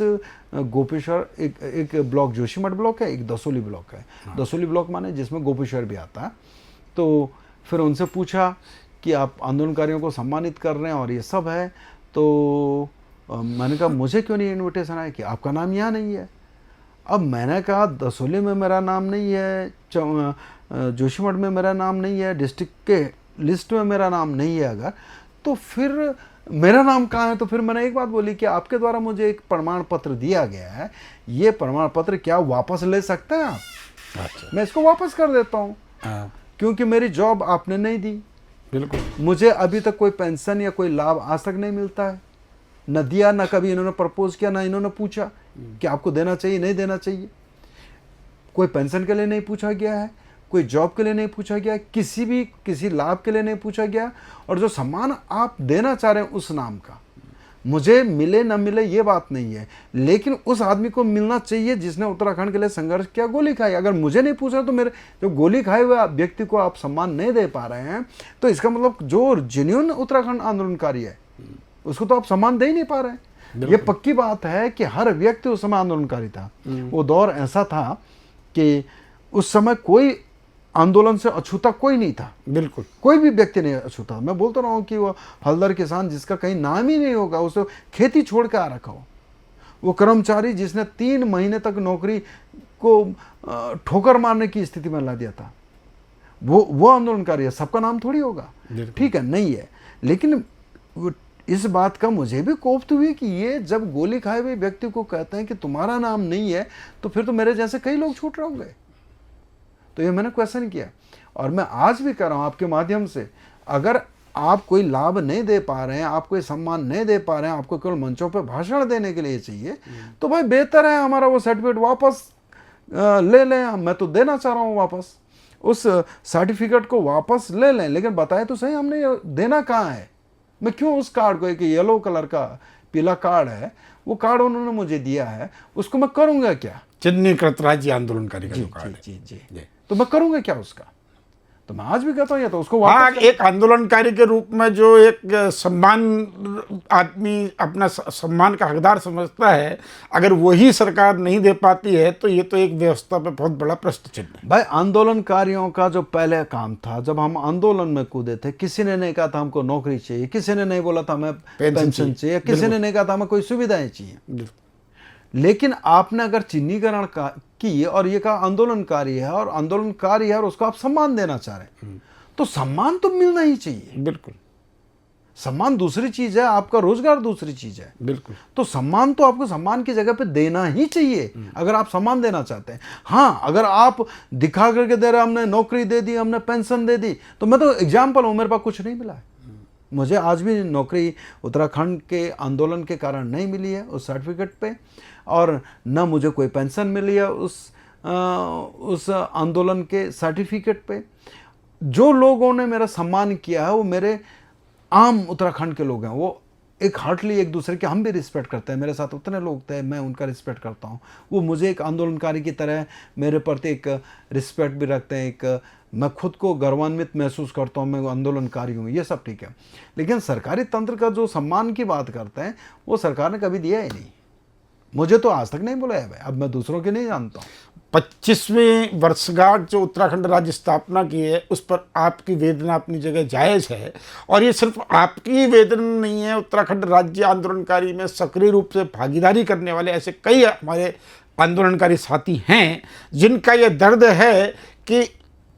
[SPEAKER 1] गोपेश्वर, एक ब्लॉक जोशीमठ ब्लॉक है, एक दसोली ब्लॉक है। दसोली ब्लॉक माने जिसमें गोपेश्वर भी आता है। तो फिर उनसे पूछा कि आप आंदोलनकारियों को सम्मानित कर रहे हैं और ये सब है, तो मैंने कहा मुझे क्यों नहीं इनविटेशन आया कि आपका नाम यहाँ नहीं है। अब मैंने कहा दसोली में मेरा नाम नहीं है, जोशीमठ में मेरा नाम नहीं है, डिस्ट्रिक्ट के लिस्ट में मेरा नाम नहीं है, अगर तो फिर मेरा नाम कहाँ है? तो फिर मैंने एक बात बोली कि आपके द्वारा मुझे एक प्रमाण पत्र दिया गया है, ये प्रमाण पत्र क्या वापस ले सकते हैं आप?
[SPEAKER 2] अच्छा।
[SPEAKER 1] मैं इसको वापस कर देता हूँ,
[SPEAKER 2] हाँ,
[SPEAKER 1] क्योंकि मेरी जॉब आपने नहीं दी,
[SPEAKER 2] बिल्कुल।
[SPEAKER 1] मुझे अभी तक कोई पेंशन या कोई लाभ आज तक नहीं मिलता है, न दिया, न कभी इन्होंने प्रपोज किया, ना इन्होंने पूछा कि आपको देना चाहिए नहीं देना चाहिए। कोई पेंशन के लिए नहीं पूछा गया है, कोई जॉब के लिए नहीं पूछा गया, किसी लाभ के लिए नहीं पूछा गया। और जो सम्मान आप देना चाह रहे हैं उस नाम का, मुझे मिले न मिले ये बात नहीं है, लेकिन उस आदमी को मिलना चाहिए जिसने उत्तराखंड के लिए संघर्ष किया, गोली खाई। अगर मुझे नहीं पूछा तो मेरे जो गोली खाए हुए व्यक्ति को आप सम्मान नहीं दे पा रहे हैं, तो इसका मतलब जो जेन्युइन उत्तराखंड आंदोलनकारी है उसको तो आप सम्मान दे ही नहीं पा रहे हैं। ये पक्की बात है कि हर व्यक्ति उस समय आंदोलनकारी था। वो दौर ऐसा था कि उस समय कोई आंदोलन से अछूता कोई नहीं था,
[SPEAKER 2] बिल्कुल
[SPEAKER 1] कोई भी व्यक्ति नहीं अछूता। मैं बोलता रहा हूँ कि वो हलदर किसान जिसका कहीं नाम ही नहीं होगा, उसे खेती छोड़ के आ रखा हो, वो कर्मचारी जिसने 3 महीने तक नौकरी को ठोकर मारने की स्थिति में ला दिया था, वो आंदोलनकारी है। सबका नाम थोड़ी होगा, ठीक है, नहीं है। लेकिन इस बात का मुझे भी कोफ्त हुई कि ये जब गोली खाए हुए व्यक्ति को कहते हैं कि तुम्हारा नाम नहीं है, तो फिर तो मेरे जैसे कई लोग छूट रहे होंगे। तो ये मैंने क्वेश्चन किया, और मैं आज भी कर रहा हूँ आपके माध्यम से, अगर आप कोई लाभ नहीं दे पा रहे हैं, आप कोई सम्मान नहीं दे पा रहे हैं, आपको केवल मंचों पे भाषण देने के लिए चाहिए, तो भाई बेहतर है हमारा वो सर्टिफिकेट वापस ले लें। मैं तो देना चाह रहा हूँ वापस, उस सर्टिफिकेट को वापस ले लें, लेकिन बताए तो सही हमने देना कहाँ है। मैं क्यों उस कार्ड को, एक येलो कलर का पीला कार्ड है, वो कार्ड उन्होंने मुझे दिया है, उसको मैं करूँगा क्या?
[SPEAKER 2] चिन्हीकृत राज्य आंदोलनकारी का जो कार्ड है।
[SPEAKER 1] जी। तो मैं करूँगा क्या उसका? तो मैं आज भी कहता हूँ, या तो उसको
[SPEAKER 2] हाँ,
[SPEAKER 1] वापस
[SPEAKER 2] एक आंदोलनकारी के रूप में जो एक सम्मान आदमी अपना सम्मान का हकदार समझता है, अगर वही सरकार नहीं दे पाती है तो ये तो एक व्यवस्था पे बहुत बड़ा प्रश्न चिन्ह है।
[SPEAKER 1] भाई आंदोलनकारियों का जो पहले काम था, जब हम आंदोलन में कूदे थे, किसी ने नहीं कहा था हमको नौकरी चाहिए, किसी ने नहीं बोला था हमें पेंशन चाहिए, किसी ने नहीं कहा था हमें कोई सुविधाएं चाहिए। लेकिन आपने अगर चिन्हीकरण की और ये कहा आंदोलनकारी है और उसको आप सम्मान देना चाह रहे हैं, तो सम्मान तो मिलना ही चाहिए।
[SPEAKER 2] बिल्कुल,
[SPEAKER 1] सम्मान दूसरी चीज है, आपका रोजगार दूसरी चीज है।
[SPEAKER 2] बिल्कुल।
[SPEAKER 1] तो सम्मान तो आपको सम्मान की जगह पे देना ही चाहिए अगर आप सम्मान देना चाहते हैं। हाँ, अगर आप दिखा करके दे रहे हमने नौकरी दे दी, हमने पेंशन दे दी, तो मैं तो एग्जाम्पल हूं, मेरे पास कुछ नहीं मिला है। मुझे आज भी नौकरी उत्तराखंड के आंदोलन के कारण नहीं मिली है उस सर्टिफिकेट पे, और न मुझे कोई पेंशन मिली है उस आंदोलन के सर्टिफिकेट पे। जो लोगों ने मेरा सम्मान किया है वो मेरे आम उत्तराखंड के लोग हैं, वो एक हार्टली एक दूसरे के हम भी रिस्पेक्ट करते हैं। मेरे साथ उतने लोग थे, मैं उनका रिस्पेक्ट करता हूँ, वो मुझे एक आंदोलनकारी की तरह मेरे प्रति एक रिस्पेक्ट भी रखते हैं, एक मैं खुद को गर्वान्वित महसूस करता हूँ, मैं आंदोलनकारी हूँ, ये सब ठीक है। लेकिन सरकारी तंत्र का जो सम्मान की बात करते हैं वो सरकार ने कभी दिया ही नहीं, मुझे तो आज तक नहीं बोला है भाई। अब मैं दूसरों के नहीं जानता हूँ।
[SPEAKER 2] 25वीं वर्षगांठ जो उत्तराखंड राज्य स्थापना की है, उस पर आपकी वेदना अपनी जगह जायज़ है, और ये सिर्फ आपकी वेदना नहीं है, उत्तराखंड राज्य आंदोलनकारी में सक्रिय रूप से भागीदारी करने वाले ऐसे कई हमारे आंदोलनकारी साथी हैं जिनका ये दर्द है कि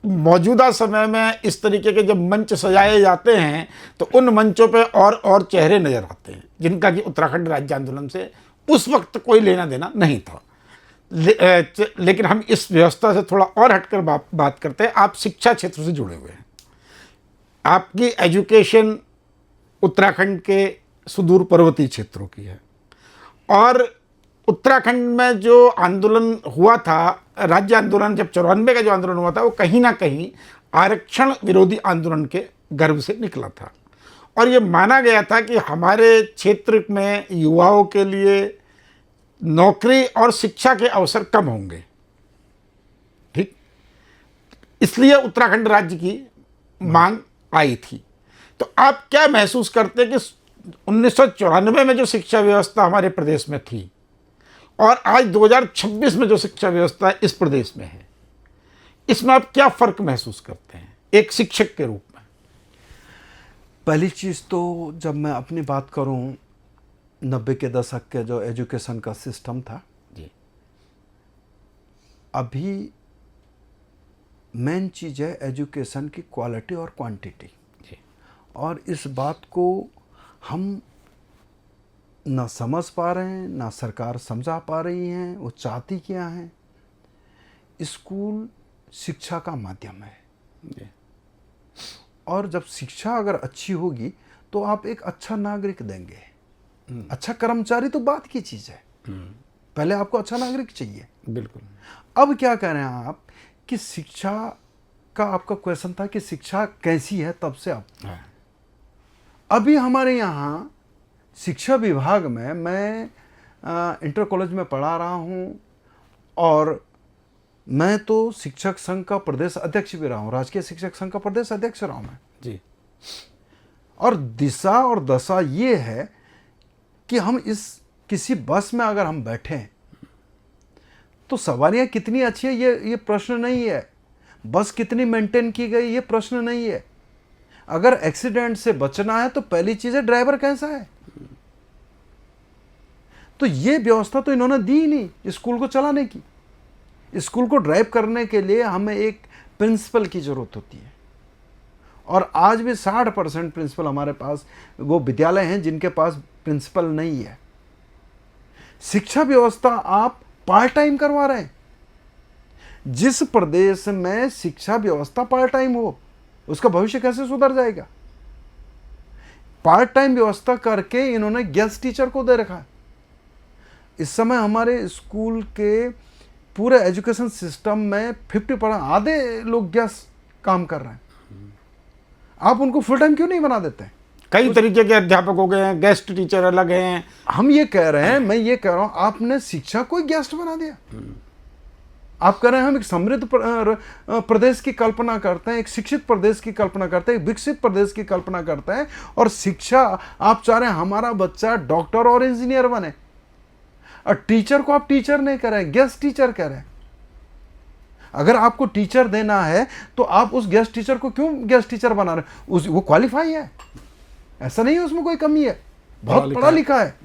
[SPEAKER 2] मौजूदा समय में इस तरीके के जब मंच सजाए जाते हैं तो उन मंचों पे और चेहरे नज़र आते हैं जिनका कि उत्तराखंड राज्य आंदोलन से उस वक्त कोई लेना देना नहीं था। लेकिन हम इस व्यवस्था से थोड़ा और हटकर बात करते हैं। आप शिक्षा क्षेत्र से जुड़े हुए हैं, आपकी एजुकेशन उत्तराखंड के सुदूर पर्वतीय क्षेत्रों की है, और उत्तराखंड में जो आंदोलन हुआ था, राज्य आंदोलन, जब 94 का जो आंदोलन हुआ था, वो कहीं ना कहीं आरक्षण विरोधी आंदोलन के गर्भ से निकला था, और ये माना गया था कि हमारे क्षेत्र में युवाओं के लिए नौकरी और शिक्षा के अवसर कम होंगे, ठीक, इसलिए उत्तराखंड राज्य की मांग आई थी। तो आप क्या महसूस करते हैं कि 1994 में जो शिक्षा व्यवस्था हमारे प्रदेश में थी और आज 2026 में जो शिक्षा व्यवस्था इस प्रदेश में है, इसमें आप क्या फ़र्क महसूस करते हैं एक शिक्षक के रूप में?
[SPEAKER 1] पहली चीज़ तो जब मैं अपनी बात करूं, 90 के दशक के जो एजुकेशन का सिस्टम था,
[SPEAKER 2] जी
[SPEAKER 1] अभी मेन चीज़ है एजुकेशन की क्वालिटी और क्वांटिटी।
[SPEAKER 2] जी
[SPEAKER 1] और इस बात को हम ना समझ पा रहे हैं, ना सरकार समझा पा रही हैं वो चाहती क्या है। स्कूल शिक्षा का माध्यम है,
[SPEAKER 2] जी
[SPEAKER 1] और जब शिक्षा अगर अच्छी होगी तो आप एक अच्छा नागरिक देंगे। अच्छा कर्मचारी तो बात की चीज़ है, पहले आपको अच्छा नागरिक चाहिए।
[SPEAKER 2] बिल्कुल।
[SPEAKER 1] अब क्या कह रहे हैं आप कि शिक्षा का आपका क्वेश्चन था कि शिक्षा कैसी है, तब से अब
[SPEAKER 2] हाँ।
[SPEAKER 1] अभी हमारे यहाँ शिक्षा विभाग में मैं इंटर कॉलेज में पढ़ा रहा हूँ, और मैं तो शिक्षक संघ का प्रदेश अध्यक्ष भी रहा हूँ, राजकीय शिक्षक संघ का प्रदेश अध्यक्ष रहा हूँ मैं।
[SPEAKER 2] जी
[SPEAKER 1] और दिशा और दशा ये है कि हम इस किसी बस में अगर हम बैठें तो सवारियां कितनी अच्छी है ये प्रश्न नहीं है, बस कितनी मेंटेन की गई ये प्रश्न नहीं है। अगर एक्सीडेंट से बचना है तो पहली चीज है ड्राइवर कैसा है। तो ये व्यवस्था तो इन्होंने दी ही नहीं स्कूल को चलाने की। स्कूल को ड्राइव करने के लिए हमें एक प्रिंसिपल की जरूरत होती है, और आज भी 60% प्रिंसिपल हमारे पास वो विद्यालय हैं जिनके पास प्रिंसिपल नहीं है। शिक्षा व्यवस्था आप पार्ट टाइम करवा रहे हैं। जिस प्रदेश में शिक्षा व्यवस्था पार्ट टाइम हो उसका भविष्य कैसे सुधर जाएगा। पार्ट टाइम व्यवस्था करके इन्होंने गेस्ट टीचर को दे रखा है। इस समय हमारे स्कूल के पूरे एजुकेशन सिस्टम में 50% आधे लोग गेस्ट काम कर रहे हैं। आप उनको फुल टाइम क्यों नहीं बना देते हैं?
[SPEAKER 2] कई तरीके के अध्यापक हो गए हैं, गेस्ट टीचर अलग हैं।
[SPEAKER 1] हम ये कह रहे हैं, मैं ये कह रहा हूं, आपने शिक्षा को गेस्ट बना दिया। आप कह रहे हैं हम एक समृद्ध प्रदेश की कल्पना करते हैं, एक शिक्षित प्रदेश की कल्पना करते हैं, एक विकसित प्रदेश की कल्पना करते हैं, और शिक्षा आप चाह रहे हैं हमारा बच्चा डॉक्टर और इंजीनियर बने, और टीचर को आप टीचर नहीं कह रहे हैं, गेस्ट टीचर कह रहे हैं। अगर आपको टीचर देना है तो आप उस गेस्ट टीचर को क्यों गेस्ट टीचर बना रहे हैं? वो क्वालिफाई है, ऐसा नहीं है उसमें कोई कमी है, बहुत पढ़ा लिखा है,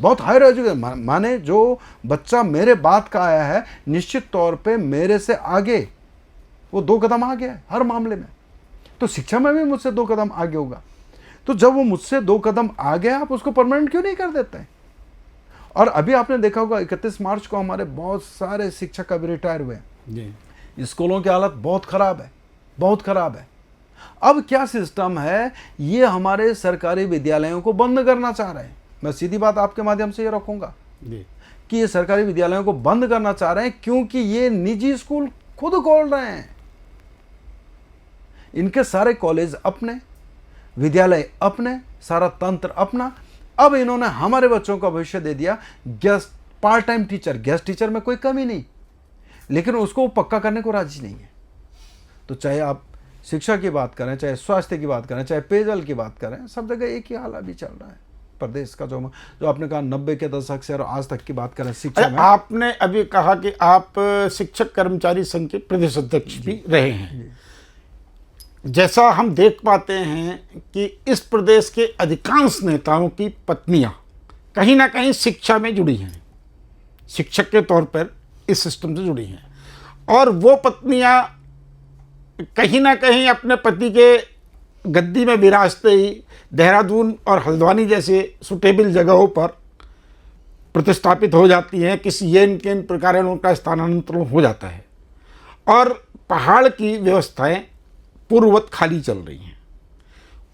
[SPEAKER 1] बहुत हायर एजुकेशन। माने जो बच्चा मेरे बाद का आया है निश्चित तौर पे मेरे से आगे, वो 2 कदम आगे है हर मामले में। तो शिक्षा में भी मुझसे 2 कदम आगे होगा। तो जब वो मुझसे 2 कदम आगे है, आप उसको परमानेंट क्यों नहीं कर देते हैं? और अभी आपने देखा होगा 31 मार्च को हमारे बहुत सारे शिक्षक अभी रिटायर हुए हैं। स्कूलों की हालत बहुत खराब है, बहुत खराब है। अब क्या सिस्टम है, ये हमारे सरकारी विद्यालयों को बंद करना चाह रहे हैं। मैं सीधी बात आपके माध्यम से ये रखूंगा कि ये सरकारी विद्यालयों को बंद करना चाह रहे हैं, क्योंकि ये निजी स्कूल खुद खोल रहे हैं। इनके सारे कॉलेज अपने, विद्यालय अपने, सारा तंत्र अपना। अब इन्होंने हमारे बच्चों का भविष्य दे दिया guest part time teacher. Guest teacher में कोई कमी नहीं, लेकिन उसको पक्का करने को राजी नहीं है। तो चाहे आप शिक्षा की बात करें, चाहे स्वास्थ्य की बात करें, चाहे पेयजल की बात करें, सब जगह एक ही हाल अभी चल रहा है प्रदेश का। जो आपने कहा 90 के दशक से और आज तक की बात करें शिक्षा में।
[SPEAKER 2] आपने अभी कहा कि आप शिक्षक कर्मचारी संघ के प्रदेश अध्यक्ष भी रहे हैं। जैसा हम देख पाते हैं कि इस प्रदेश के अधिकांश नेताओं की पत्नियां कहीं ना कहीं शिक्षा में जुड़ी हैं, शिक्षक के तौर पर इस सिस्टम से जुड़ी हैं, और वो पत्नियां कहीं ना कहीं अपने पति के गद्दी में विराजते ही देहरादून और हल्द्वानी जैसे सुटेबल जगहों पर प्रतिस्थापित हो जाती हैं। किसी येन केन प्रकार उनका स्थानांतरण हो जाता है, और पहाड़ की व्यवस्थाएं पूर्ववत खाली चल रही हैं।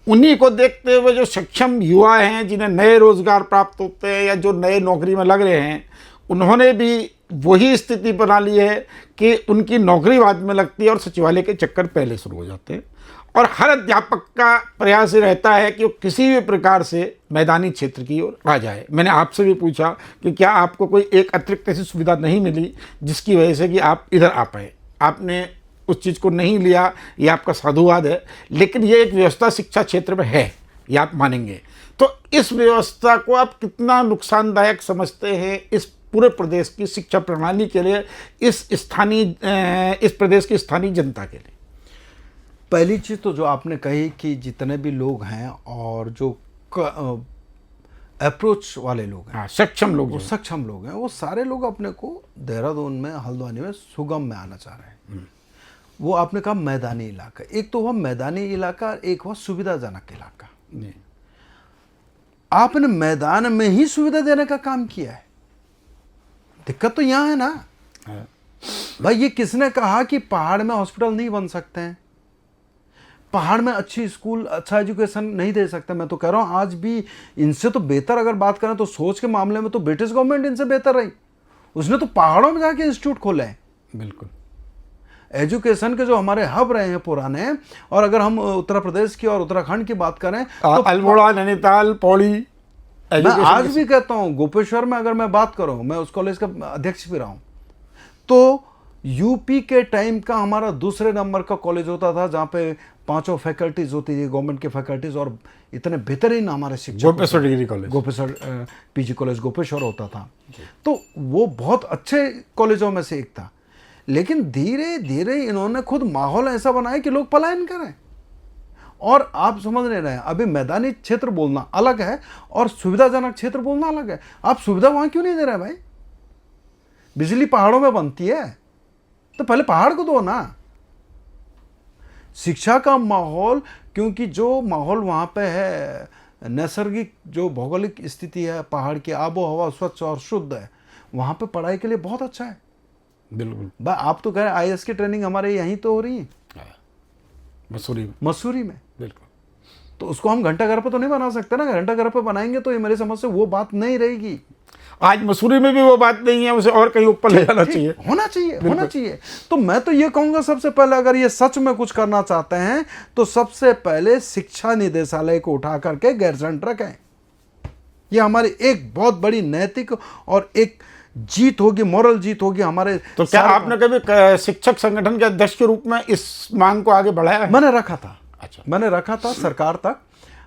[SPEAKER 2] उन्हीं को देखते हुए जो सक्षम युवा हैं, जिन्हें नए रोजगार प्राप्त होते हैं या जो नए नौकरी में लग रहे हैं, उन्होंने भी वही स्थिति बना ली है कि उनकी नौकरी बाद में लगती है और सचिवालय के चक्कर पहले शुरू हो जाते हैं। और हर अध्यापक का प्रयास रहता है कि वो किसी भी प्रकार से मैदानी क्षेत्र की ओर आ जाए। मैंने आपसे भी पूछा कि क्या आपको कोई एक अतिरिक्त ऐसी सुविधा नहीं मिली जिसकी वजह से कि आप इधर आ पाए। आपने उस चीज़ को नहीं लिया, ये आपका साधुवाद है, लेकिन ये एक व्यवस्था शिक्षा क्षेत्र में है, ये आप मानेंगे। तो इस व्यवस्था को आप कितना नुकसानदायक समझते हैं इस पूरे प्रदेश की शिक्षा प्रणाली के लिए, इस प्रदेश की स्थानीय जनता के लिए?
[SPEAKER 1] पहली चीज़ तो जो आपने कही कि जितने भी लोग हैं और जो अप्रोच वाले लोग हैं,
[SPEAKER 2] हाँ, सक्षम लोग
[SPEAKER 1] वो
[SPEAKER 2] जो हैं।
[SPEAKER 1] सक्षम लोग हैं, वो सारे लोग अपने को देहरादून में, हल्द्वानी में सुगम में आना चाह रहे हैं। वो आपने कहा मैदानी इलाका, एक तो हुआ मैदानी इलाका, एक हुआ सुविधाजनक इलाका।
[SPEAKER 2] जी।
[SPEAKER 1] आपने मैदान में ही सुविधा देने का काम किया है, दिक्कत तो यहाँ है ना
[SPEAKER 2] हाँ।
[SPEAKER 1] भाई। ये किसने कहा कि पहाड़ में हॉस्पिटल नहीं बन सकते हैं, पहाड़ में अच्छी स्कूल, अच्छा एजुकेशन नहीं दे सकते? मैं तो कह रहा हूँ आज भी इनसे तो बेहतर अगर बात करें तो सोच के मामले में तो ब्रिटिश गवर्नमेंट इनसे बेहतर रही। उसने तो पहाड़ों में जाके इंस्टीट्यूट खोले हैं।
[SPEAKER 2] बिल्कुल।
[SPEAKER 1] एजुकेशन के जो हमारे हब रहे हैं पुराने, और अगर हम उत्तर प्रदेश की और उत्तराखंड की बात करें तो
[SPEAKER 2] अल्मोड़ा, नैनीताल, पौड़ी,
[SPEAKER 1] मैं आज भी कहता हूँ गोपेश्वर में अगर मैं बात करूँ, मैं उस कॉलेज का अध्यक्ष भी रहा हूँ, तो यूपी के टाइम का हमारा दूसरे नंबर का कॉलेज होता था जहाँ पे 5 फैकल्टीज होती थी, गवर्नमेंट की फैकल्टीज, और इतने बेहतरीन हमारे शिक्षक।
[SPEAKER 2] Gopeshwar degree college,
[SPEAKER 1] Gopeshwar PG college Gopeshwar होता था। तो वो बहुत अच्छे कॉलेजों में से एक था। लेकिन धीरे धीरे इन्होंने खुद माहौल ऐसा बनाया कि लोग पलायन करें। और आप समझ नहीं रहे हैं, अभी मैदानी क्षेत्र बोलना अलग है और सुविधाजनक क्षेत्र बोलना अलग है। आप सुविधा वहां क्यों नहीं दे रहे भाई? बिजली पहाड़ों में बनती है तो पहले पहाड़ को दो ना। शिक्षा का माहौल, क्योंकि जो माहौल वहां पे है, नैसर्गिक जो भौगोलिक स्थिति है, पहाड़ की आबो हवा स्वच्छ और शुद्ध है, वहां पे पढ़ाई के लिए बहुत अच्छा है।
[SPEAKER 2] बिल्कुल।
[SPEAKER 1] आप तो कह रहे हैं आईएएस की ट्रेनिंग हमारे यहीं तो हो रही है,
[SPEAKER 2] मसूरी में।
[SPEAKER 1] बिल्कुल। तो उसको हम घंटा घर पे तो नहीं बना सकते ना। घंटा घर पे बनाएंगे तो ये मेरी समझ से वो बात नहीं रहेगी।
[SPEAKER 2] आज मसूरी में भी वो बात नहीं है, उसे और कहीं ऊपर ले जाना चाहिए,
[SPEAKER 1] होना चाहिए। तो मैं तो ये कहूंगा सबसे पहले अगर ये सच में कुछ करना चाहते हैं तो सबसे पहले शिक्षा निदेशालय को उठा करके गैरसैंण रखें। ये हमारी एक बहुत बड़ी नैतिक और एक जीत होगी, मॉरल जीत होगी हमारे।
[SPEAKER 2] तो क्या आपने कभी शिक्षक संगठन के अध्यक्ष के रूप में इस मांग को आगे बढ़ाया है?
[SPEAKER 1] मैंने रखा था।
[SPEAKER 2] अच्छा।
[SPEAKER 1] मैंने रखा था सरकार तक,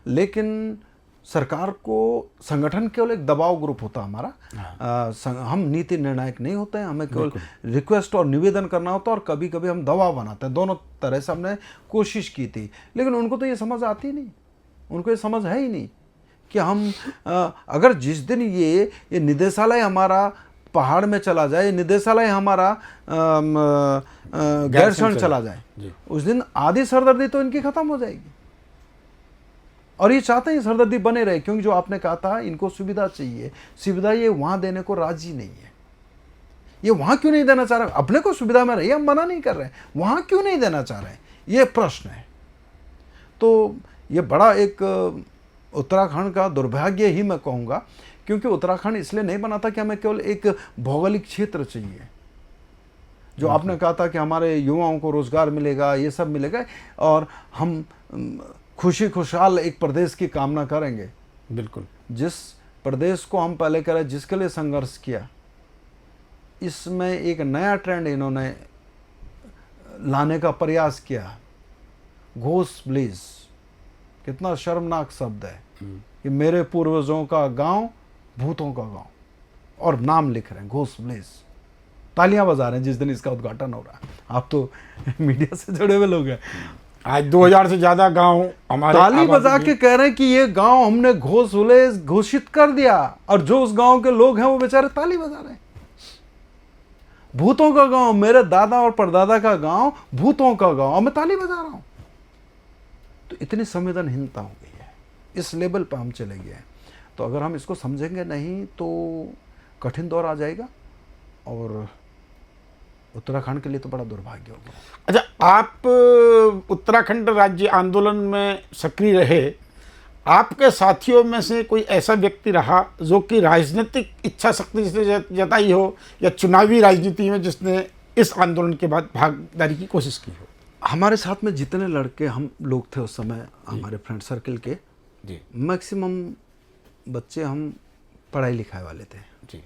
[SPEAKER 1] लेकिन सरकार को, संगठन केवल एक दबाव ग्रुप होता हमारा। हम नीति निर्णायक नहीं होते हैं, हमें केवल रिक्वेस्ट और निवेदन करना होता है, और कभी कभी हम दबाव बनाते हैं। दोनों तरह से हमने कोशिश की थी, लेकिन उनको तो ये समझ आती नहीं, उनको ये समझ है ही नहीं कि हम अगर जिस दिन ये निदेशालय हमारा पहाड़ में चला जाए, निदेशालय हमारा गैरसैंण चला जाए, उस दिन आधी सरदर्दी तो इनकी खत्म हो जाएगी। और ये चाहते हैं सरदर्दी बने रहे, क्योंकि जो आपने कहा था इनको सुविधा चाहिए, सुविधा ये वहां देने को राजी नहीं है। ये वहां क्यों नहीं देना चाह रहे? अपने को सुविधा में रहिए, हम मना नहीं कर रहे हैं, वहां क्यों नहीं देना चाह रहे हैं, ये प्रश्न है। तो ये बड़ा एक उत्तराखंड का दुर्भाग्य ही मैं कहूँगा, क्योंकि उत्तराखंड इसलिए नहीं बना था कि हमें केवल एक भौगोलिक क्षेत्र चाहिए। जो आपने कहा था कि हमारे युवाओं को रोजगार मिलेगा, ये सब मिलेगा, और हम खुशी खुशहाल एक प्रदेश की कामना करेंगे।
[SPEAKER 2] बिल्कुल।
[SPEAKER 1] जिस प्रदेश को हम पहले करें, जिसके लिए संघर्ष किया, इसमें एक नया ट्रेंड इन्होंने लाने का प्रयास किया। घोष ब्लीज, कितना शर्मनाक शब्द है कि मेरे पूर्वजों का गांव भूतों का गांव, और नाम लिख रहे हैं घोष ब्लीज। तालियां बजा रहे हैं जिस दिन इसका उद्घाटन हो रहा है। आप तो मीडिया से जुड़े हुए लोग हैं।
[SPEAKER 2] आज 2000 से ज्यादा गांव हमारे
[SPEAKER 1] ताली बजा के कह रहे हैं कि ये गांव हमने घोषित कर दिया, और जो उस गांव के लोग हैं वो बेचारे ताली बजा रहे हैं। भूतों का गांव, मेरे दादा और परदादा का गांव भूतों का गांव, और मैं ताली बजा रहा हूं। तो इतनी संवेदनहीनता हो गई है, इस लेवल पर हम चले गए हैं। तो अगर हम इसको समझेंगे नहीं तो कठिन दौर आ जाएगा, और उत्तराखंड के लिए तो बड़ा दुर्भाग्य होगा।
[SPEAKER 2] अच्छा, आप उत्तराखंड राज्य आंदोलन में सक्रिय रहे, आपके साथियों में से कोई ऐसा व्यक्ति रहा जो कि राजनीतिक इच्छा शक्ति से जताई हो, या चुनावी राजनीति में जिसने इस आंदोलन के बाद भागीदारी की कोशिश की हो?
[SPEAKER 1] हमारे साथ में जितने लड़के हम लोग थे उस समय, हमारे फ्रेंड सर्कल के
[SPEAKER 2] जी,
[SPEAKER 1] मैक्सिमम बच्चे हम पढ़ाई लिखाई वाले थे
[SPEAKER 2] जी।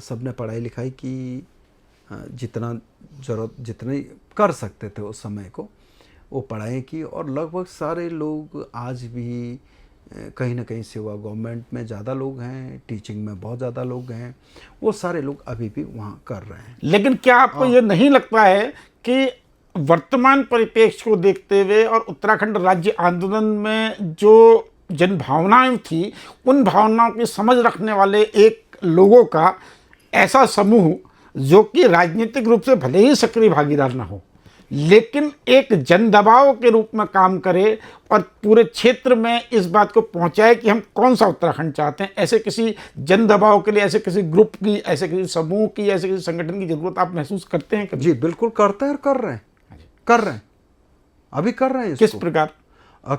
[SPEAKER 1] सब ने पढ़ाई लिखाई की, जितना ज़रूरत जितने कर सकते थे उस समय को वो पढ़ाई की। और लगभग सारे लोग आज भी कहीं ना कहीं सेवा गवर्नमेंट में ज़्यादा लोग हैं, टीचिंग में बहुत ज़्यादा लोग हैं, वो सारे लोग अभी भी वहाँ कर रहे हैं।
[SPEAKER 2] लेकिन क्या आपको ये नहीं लगता है कि वर्तमान परिप्रेक्ष्य को देखते हुए और उत्तराखंड राज्य आंदोलन में जो जन भावनाएं थी, उन भावनाओं की समझ रखने वाले एक लोगों का ऐसा समूह जो कि राजनीतिक रूप से भले ही सक्रिय भागीदार ना हो, लेकिन एक जन दबाव के रूप में काम करे और पूरे क्षेत्र में इस बात को पहुंचाए कि हम कौन सा उत्तराखंड चाहते हैं, ऐसे किसी जन दबाव के लिए ऐसे किसी ग्रुप की, ऐसे किसी समूह की, ऐसे किसी संगठन की जरूरत आप महसूस करते हैं कभी?
[SPEAKER 1] जी बिल्कुल करते हैं और कर रहे हैं, अभी कर रहे हैं।
[SPEAKER 2] किस प्रकार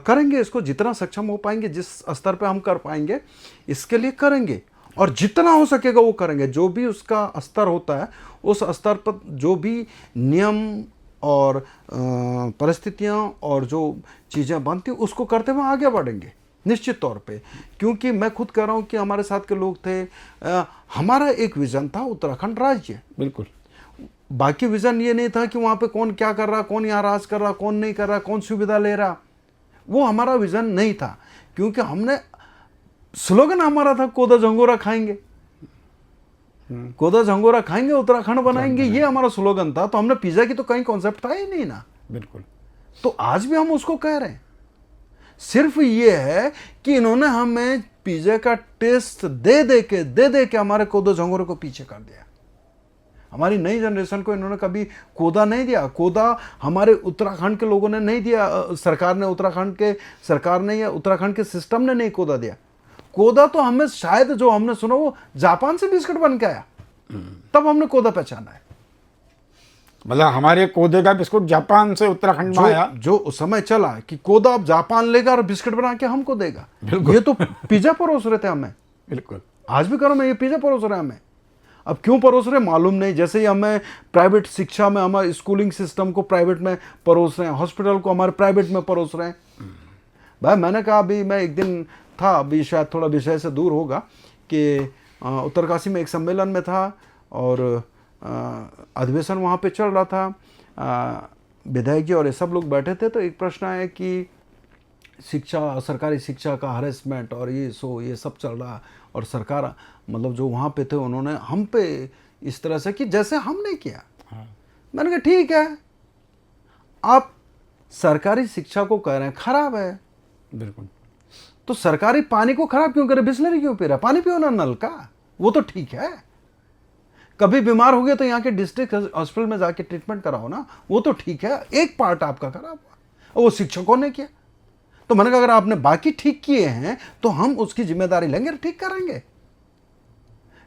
[SPEAKER 1] करेंगे? इसको जितना सक्षम हो पाएंगे, जिस स्तर पे हम कर पाएंगे इसके लिए करेंगे, और जितना हो सकेगा वो करेंगे। जो भी उसका स्तर होता है उस स्तर पर जो भी नियम और परिस्थितियां और जो चीज़ें बनती उसको करते हुए आगे बढ़ेंगे निश्चित तौर पे। क्योंकि मैं खुद कह रहा हूँ कि हमारे साथ के लोग थे, हमारा एक विज़न था उत्तराखंड राज्य।
[SPEAKER 2] बिल्कुल,
[SPEAKER 1] बाकी विज़न ये नहीं था कि वहाँ पे कौन क्या कर रहा, कौन यहाँ राज कर रहा, कौन नहीं कर रहा, कौन सुविधा ले रहा, वो हमारा विज़न नहीं था। क्योंकि हमने स्लोगन हमारा था कोदा झंगोरा खाएंगे, कोदा झंगोरा खाएंगे उत्तराखंड बनाएंगे, ये हमारा स्लोगन था। तो हमने पिज्जा की तो कहीं कॉन्सेप्ट था ही नहीं ना।
[SPEAKER 2] बिल्कुल।
[SPEAKER 1] तो आज भी हम उसको कह रहे हैं, सिर्फ ये है कि इन्होंने हमें पिज्जा का टेस्ट दे के हमारे कोदा झंगोरे को पीछे कर दिया। हमारी नई जनरेशन को इन्होंने कभी कोदा नहीं दिया। कोदा हमारे उत्तराखंड के लोगों ने नहीं दिया, सरकार ने, उत्तराखंड के सरकार ने या उत्तराखंड के सिस्टम ने नहीं कोदा दिया। कोदा तो हमें शायद जो हमने सुना वो जापान से बिस्किट बन के आया, तब हमने कोदा पहचाना है।
[SPEAKER 2] मतलब हमारे कोदे का बिस्कुट जापान से उत्तराखंड में आया,
[SPEAKER 1] जो उस समय चला कि कोदा अब जापान लेगा और बिस्किट बना के हमको देगा। ये तो पिज्जा परोस रहे थे हमें।
[SPEAKER 2] बिल्कुल,
[SPEAKER 1] आज भी करो मैं, ये पिज्जा परोस रहे हैं हमें। अब क्यों परोस रहे मालूम नहीं। जैसे ही हमें प्राइवेट शिक्षा में, हमारे स्कूलिंग सिस्टम को प्राइवेट में परोस रहे हैं, हॉस्पिटल को हमारे प्राइवेट में परोस रहे हैं। भाई मैंने कहा, अभी मैं एक दिन था, अभी शायद थोड़ा विषय से दूर होगा, कि उत्तरकाशी में एक सम्मेलन में था और अधिवेशन वहाँ पे चल रहा था, विधायक जी और ये सब लोग बैठे थे। तो एक प्रश्न आया कि शिक्षा, सरकारी शिक्षा का हरेसमेंट और ये सब चल रहा, और सरकार मतलब जो वहाँ पे थे उन्होंने हम पे इस तरह से कि जैसे हमने किया। मैंने कहा ठीक है, आप सरकारी शिक्षा को कह रहे हैं खराब है,
[SPEAKER 2] बिल्कुल,
[SPEAKER 1] तो सरकारी पानी को खराब क्यों करे? बिस्लरी क्यों पी रहा? पानी पियो ना नल का, वो तो ठीक है। कभी बीमार हो गए तो यहाँ के डिस्ट्रिक्ट हॉस्पिटल में जाके ट्रीटमेंट कराओ ना, वो तो ठीक है। एक पार्ट आपका खराब हुआ, वो शिक्षकों ने किया। तो मैंने कहा अगर आपने बाकी ठीक किए हैं तो हम उसकी जिम्मेदारी लेंगे, ठीक करेंगे।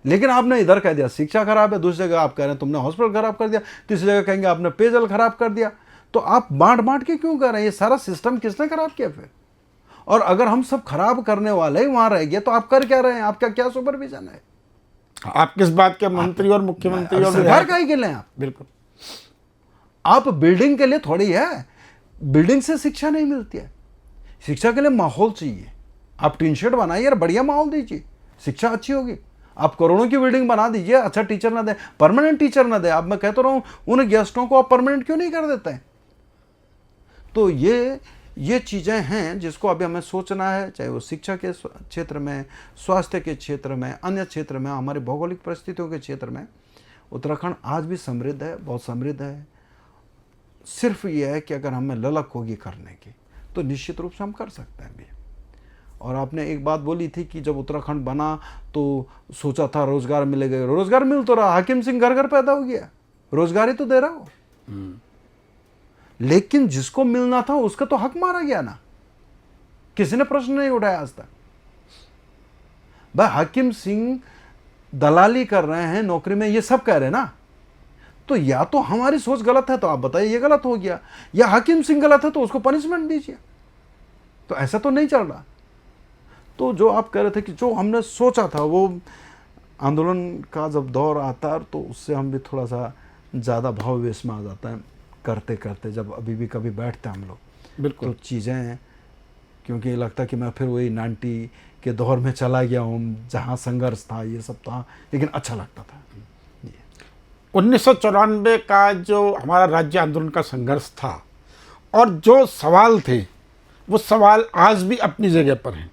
[SPEAKER 1] लेकिन आपने इधर कह दिया शिक्षा खराब है, दूसरी जगह आप कह रहे हैं तुमने हॉस्पिटल खराब कर दिया, तीसरी जगह कहेंगे आपने पेयजल खराब कर दिया। तो आप बांट के क्यों कर रहे हैं? ये सारा सिस्टम किसने खराब किया फिर? और अगर हम सब खराब करने वाले ही वहां रह गए तो आप कर क्या रहे हैं? आपका क्या सुपरविजन है?
[SPEAKER 2] आप किस बात के मंत्री और मुख्यमंत्री और
[SPEAKER 1] सरकार का ही के लिए आप?
[SPEAKER 2] बिल्कुल,
[SPEAKER 1] आप बिल्डिंग के लिए थोड़ी है, बिल्डिंग से शिक्षा नहीं मिलती है। शिक्षा के लिए माहौल चाहिए। आप टीन शेड बनाइए और बढ़िया माहौल दीजिए, शिक्षा अच्छी होगी। आप करोड़ों की बिल्डिंग बना दीजिए, अच्छा टीचर ना दे, परमानेंट टीचर ना दे। अब मैं कहता रहा हूं उन गेस्टों को आप परमानेंट क्यों नहीं कर देते हैं? तो ये चीज़ें हैं जिसको अभी हमें सोचना है, चाहे वो शिक्षा के क्षेत्र में, स्वास्थ्य के क्षेत्र में, अन्य क्षेत्र में, हमारे भौगोलिक परिस्थितियों के क्षेत्र में। उत्तराखंड आज भी समृद्ध है, बहुत समृद्ध है। सिर्फ ये है कि अगर हमें ललक होगी करने की तो निश्चित रूप से हम कर सकते हैं भी। और आपने एक बात बोली थी कि जब उत्तराखंड बना तो सोचा था रोजगार मिलेगा। रोजगार मिल तो रहा, हाकिम सिंह घर घर पैदा हो गया, रोजगार ही तो दे रहा हो। लेकिन जिसको मिलना था उसका तो हक मारा गया ना, किसी ने प्रश्न नहीं उठाया आज तक। भाई हाकिम सिंह दलाली कर रहे हैं नौकरी में, ये सब कह रहे हैं ना। तो या तो हमारी सोच गलत है, तो आप बताइए ये गलत हो गया, या हाकिम सिंह गलत है तो उसको पनिशमेंट दीजिए। तो ऐसा तो नहीं चल रहा। तो जो आप कह रहे थे कि जो हमने सोचा था, वो आंदोलन का जब दौर आता है तो उससे हम भी थोड़ा सा ज़्यादा भाववेश में आ जाता है करते करते। जब अभी भी कभी बैठते हैं हम लोग,
[SPEAKER 2] बिल्कुल,
[SPEAKER 1] तो चीज़ें, क्योंकि लगता कि मैं फिर वही 90 के दौर में चला गया हूँ जहाँ संघर्ष था, ये सब था, लेकिन अच्छा लगता था।
[SPEAKER 2] 1994 का जो हमारा राज्य आंदोलन का संघर्ष था और जो सवाल थे वो सवाल आज भी अपनी जगह पर हैं।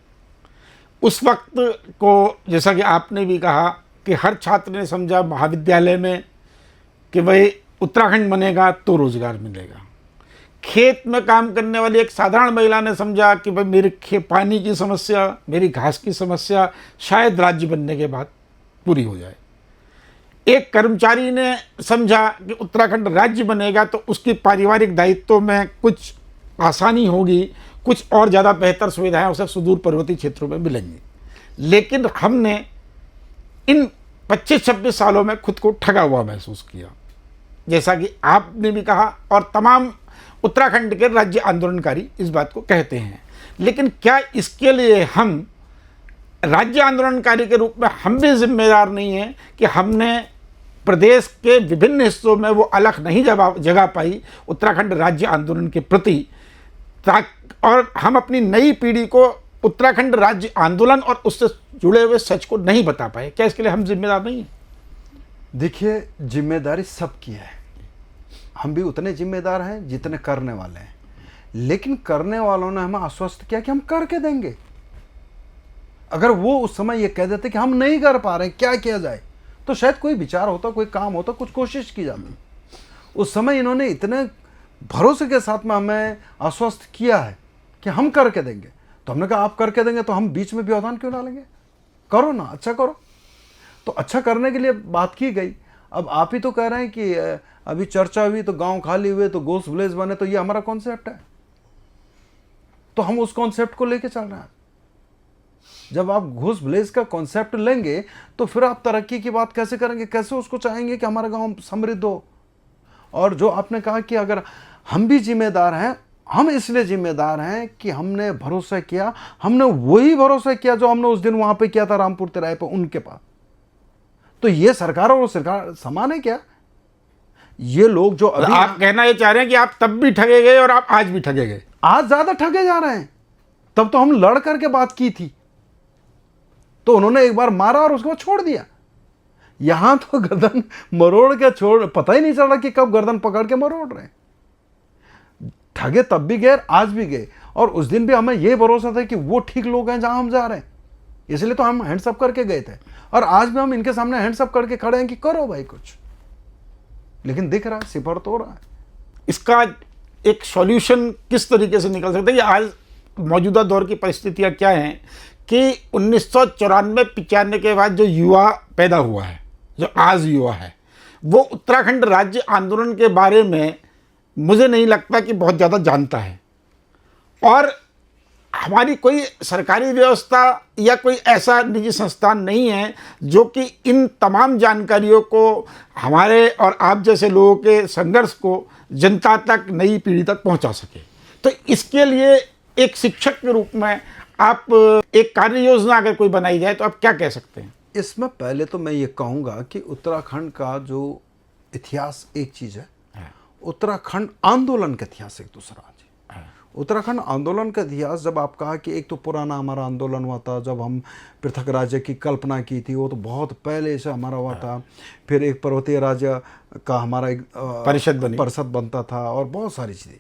[SPEAKER 2] उस वक्त को जैसा कि आपने भी कहा कि हर छात्र ने समझा महाविद्यालय में कि भाई उत्तराखंड बनेगा तो रोजगार मिलेगा। खेत में काम करने वाली एक साधारण महिला ने समझा कि भाई मेरी पानी की समस्या, मेरी घास की समस्या शायद राज्य बनने के बाद पूरी हो जाए। एक कर्मचारी ने समझा कि उत्तराखंड राज्य बनेगा तो उसकी पारिवारिक दायित्वों में कुछ आसानी होगी, कुछ और ज़्यादा बेहतर सुविधाएं उसे सुदूर पर्वतीय क्षेत्रों में मिलेंगी। लेकिन हमने इन 25-26 सालों में खुद को ठगा हुआ महसूस किया, जैसा कि आपने भी कहा और तमाम उत्तराखंड के राज्य आंदोलनकारी इस बात को कहते हैं। लेकिन क्या इसके लिए हम राज्य आंदोलनकारी के रूप में हम भी जिम्मेदार नहीं हैं कि हमने प्रदेश के विभिन्न हिस्सों में वो अलख नहीं जगा पाई उत्तराखंड राज्य आंदोलन के प्रति, और हम अपनी नई पीढ़ी को उत्तराखंड राज्य आंदोलन और उससे जुड़े हुए सच को नहीं बता पाए? क्या इसके लिए हम जिम्मेदार नहीं हैं?
[SPEAKER 1] देखिए, जिम्मेदारी सबकी है। हम भी उतने जिम्मेदार हैं जितने करने वाले हैं। लेकिन करने वालों ने हमें आश्वस्त किया कि हम करके देंगे। अगर वो उस समय ये कह देते कि हम नहीं कर पा रहे, क्या किया जाए, तो शायद कोई विचार होता, कोई काम होता, कुछ कोशिश की जाती। उस समय इन्होंने इतने भरोसे के साथ में हमें आश्वस्त किया है कि हम करके देंगे, तो हमने कहा आप करके देंगे तो हम बीच में व्यवधान क्यों डालेंगे? करो ना, अच्छा करो। तो अच्छा करने के लिए बात की गई। अब आप ही तो कह रहे हैं कि अभी चर्चा हुई तो गांव खाली हुए तो घोष विलेज बने, तो ये हमारा कॉन्सेप्ट है, तो हम उस कॉन्सेप्ट को लेके चल रहे हैं। जब आप घोष विलेज का कॉन्सेप्ट लेंगे तो फिर आप तरक्की की बात कैसे करेंगे? कैसे उसको चाहेंगे कि हमारा गांव समृद्ध हो? और जो आपने कहा कि अगर हम भी जिम्मेदार हैं, हम इसलिए जिम्मेदार हैं कि हमने भरोसा किया, हमने वही भरोसा किया जो हमने उस दिन वहां पे किया था रामपुर तिराहे पे उनके पास। तो ये सरकार और सरकार समान है क्या? ये लोग जो अभी
[SPEAKER 2] आप कहना ये चाह रहे हैं कि आप तब भी ठगे गए और आप आज भी ठगे गए?
[SPEAKER 1] आज ज्यादा ठगे जा रहे हैं। तब तो हम लड़ करके बात की थी, तो उन्होंने एक बार मारा और उसके बाद छोड़ दिया। यहां तो गर्दन मरोड़ के छोड़, पता ही नहीं चल रहा कि कब गर्दन पकड़ के मरोड़ रहे हैं। ठगे तब भी गए, आज भी गए, और उस दिन भी हमें यह भरोसा था कि वो ठीक लोग हैं जहां हम जा रहे हैं, इसलिए तो हम हैंड्स अप करके गए थे। और आज भी हम इनके सामने हैंड्स अप करके खड़े हैं कि करो भाई कुछ। लेकिन दिख रहा है, सिफर तो हो रहा है।
[SPEAKER 2] इसका एक सॉल्यूशन किस तरीके से निकल सकता है? आज मौजूदा दौर की परिस्थितियां क्या हैं कि 1994-95 के बाद जो युवा पैदा हुआ है, जो आज युवा है, वो उत्तराखंड राज्य आंदोलन के बारे में मुझे नहीं लगता कि बहुत ज़्यादा जानता है। और हमारी कोई सरकारी व्यवस्था या कोई ऐसा निजी संस्थान नहीं है जो कि इन तमाम जानकारियों को, हमारे और आप जैसे लोगों के संघर्ष को जनता तक, नई पीढ़ी तक पहुंचा सके। तो इसके लिए एक शिक्षक के रूप में आप एक कार्य योजना अगर कोई बनाई जाए तो आप क्या कह सकते हैं?
[SPEAKER 1] इसमें पहले तो मैं ये कहूँगा कि उत्तराखंड का जो इतिहास एक चीज़ है, उत्तराखंड आंदोलन का इतिहास एक दूसरा है। उत्तराखंड आंदोलन का इतिहास, जब आप कहा कि एक तो पुराना हमारा आंदोलन हुआ था जब हम पृथक राज्य की कल्पना की थी, वो तो बहुत पहले से हमारा हुआ था। फिर एक पर्वतीय राज्य का हमारा एक परिषद बनता था और बहुत सारी चीज़ें।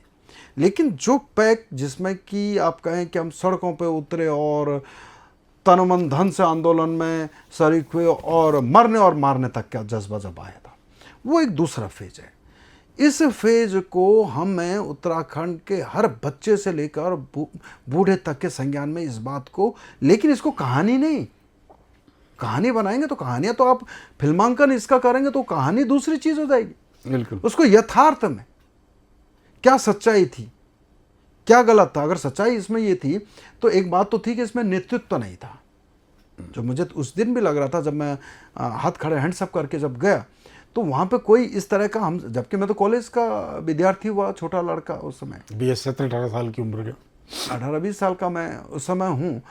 [SPEAKER 1] लेकिन जो पैक जिसमें कि आप कहें कि हम सड़कों पे उतरे और तन मन धन से आंदोलन में शरीक हुए और मरने और मारने तक का जज्बा जब आया था, वो एक दूसरा फेज है। इस फेज को हमें उत्तराखंड के हर बच्चे से लेकर बूढ़े तक के संज्ञान में इस बात को, लेकिन इसको कहानी नहीं, कहानी बनाएंगे तो कहानियां तो आप फिल्मांकन इसका करेंगे तो कहानी दूसरी चीज हो जाएगी।
[SPEAKER 2] बिल्कुल।
[SPEAKER 1] उसको यथार्थ में क्या सच्चाई थी, क्या गलत था। अगर सच्चाई इसमें ये थी तो एक बात तो थी कि इसमें नेतृत्व नहीं था, जो मुझे उस दिन भी लग रहा था जब मैं हाथ खड़े हैंड्स अप करके जब गया तो वहाँ पे कोई इस तरह का, हम जबकि मैं तो कॉलेज का विद्यार्थी हुआ, छोटा लड़का उस समय,
[SPEAKER 2] 17-18 साल की उम्र का,
[SPEAKER 1] 18-20 साल का मैं उस समय हूँ।